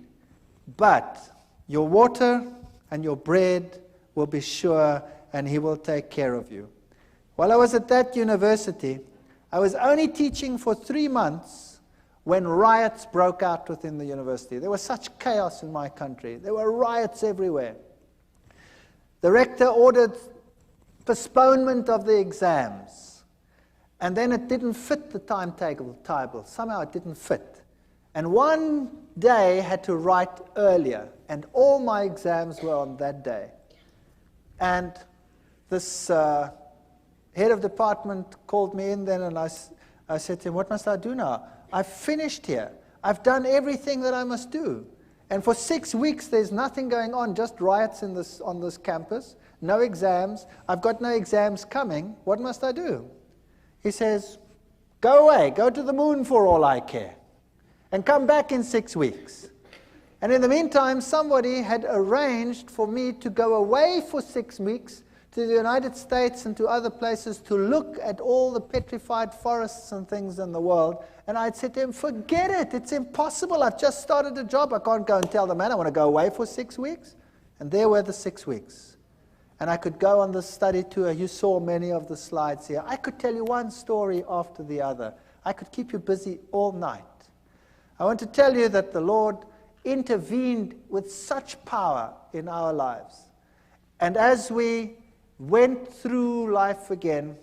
but your water and your bread will be sure, and He will take care of you. While I was at that university, I was only teaching for 3 months when riots broke out within the university. There was such chaos in my country. There were riots everywhere. The rector ordered postponement of the exams, and then it didn't fit the timetable. Somehow it didn't fit. And one day I had to write earlier, and all my exams were on that day. And this head of department called me in then, and I said to him, what must I do now? I've finished here. I've done everything that I must do. And for 6 weeks there's nothing going on, just riots on this campus, no exams. I've got no exams coming. What must I do? He says, go away, go to the moon for all I care, and come back in 6 weeks. And in the meantime, somebody had arranged for me to go away for 6 weeks to the United States and to other places to look at all the petrified forests and things in the world. And I'd said to him, forget it, it's impossible. I've just started a job. I can't go and tell the man I want to go away for 6 weeks. And there were the 6 weeks. And I could go on the study tour. You saw many of the slides here. I could tell you one story after the other. I could keep you busy all night. I want to tell you that the Lord intervened with such power in our lives. And as we went through life again,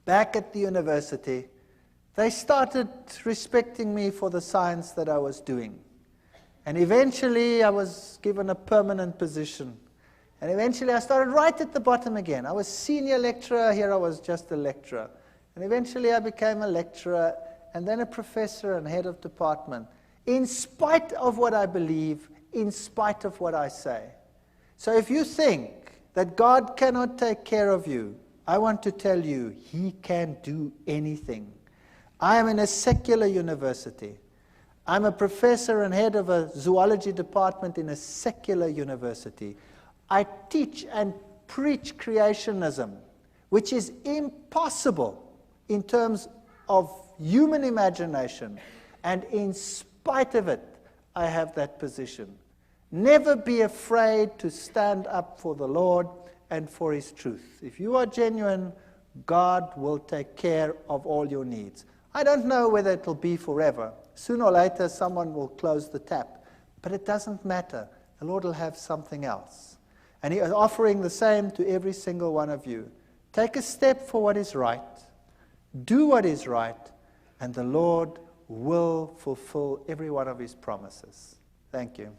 back at the university, they started respecting me for the science that I was doing. And eventually I was given a permanent position. And eventually I started right at the bottom again. I was senior lecturer, here I was just a lecturer. And eventually I became a lecturer, and then a professor and head of department, in spite of what I believe, in spite of what I say. So if you think that God cannot take care of you, I want to tell you, He can do anything. I am in a secular university. I'm a professor and head of a zoology department in a secular university. I teach and preach creationism, which is impossible in terms of human imagination. And in spite of it, I have that position. Never be afraid to stand up for the Lord and for His truth. If you are genuine, God will take care of all your needs. I don't know whether it will be forever. Sooner or later, someone will close the tap. But it doesn't matter. The Lord will have something else. And He is offering the same to every single one of you. Take a step for what is right. Do what is right. And the Lord will fulfill every one of His promises. Thank you.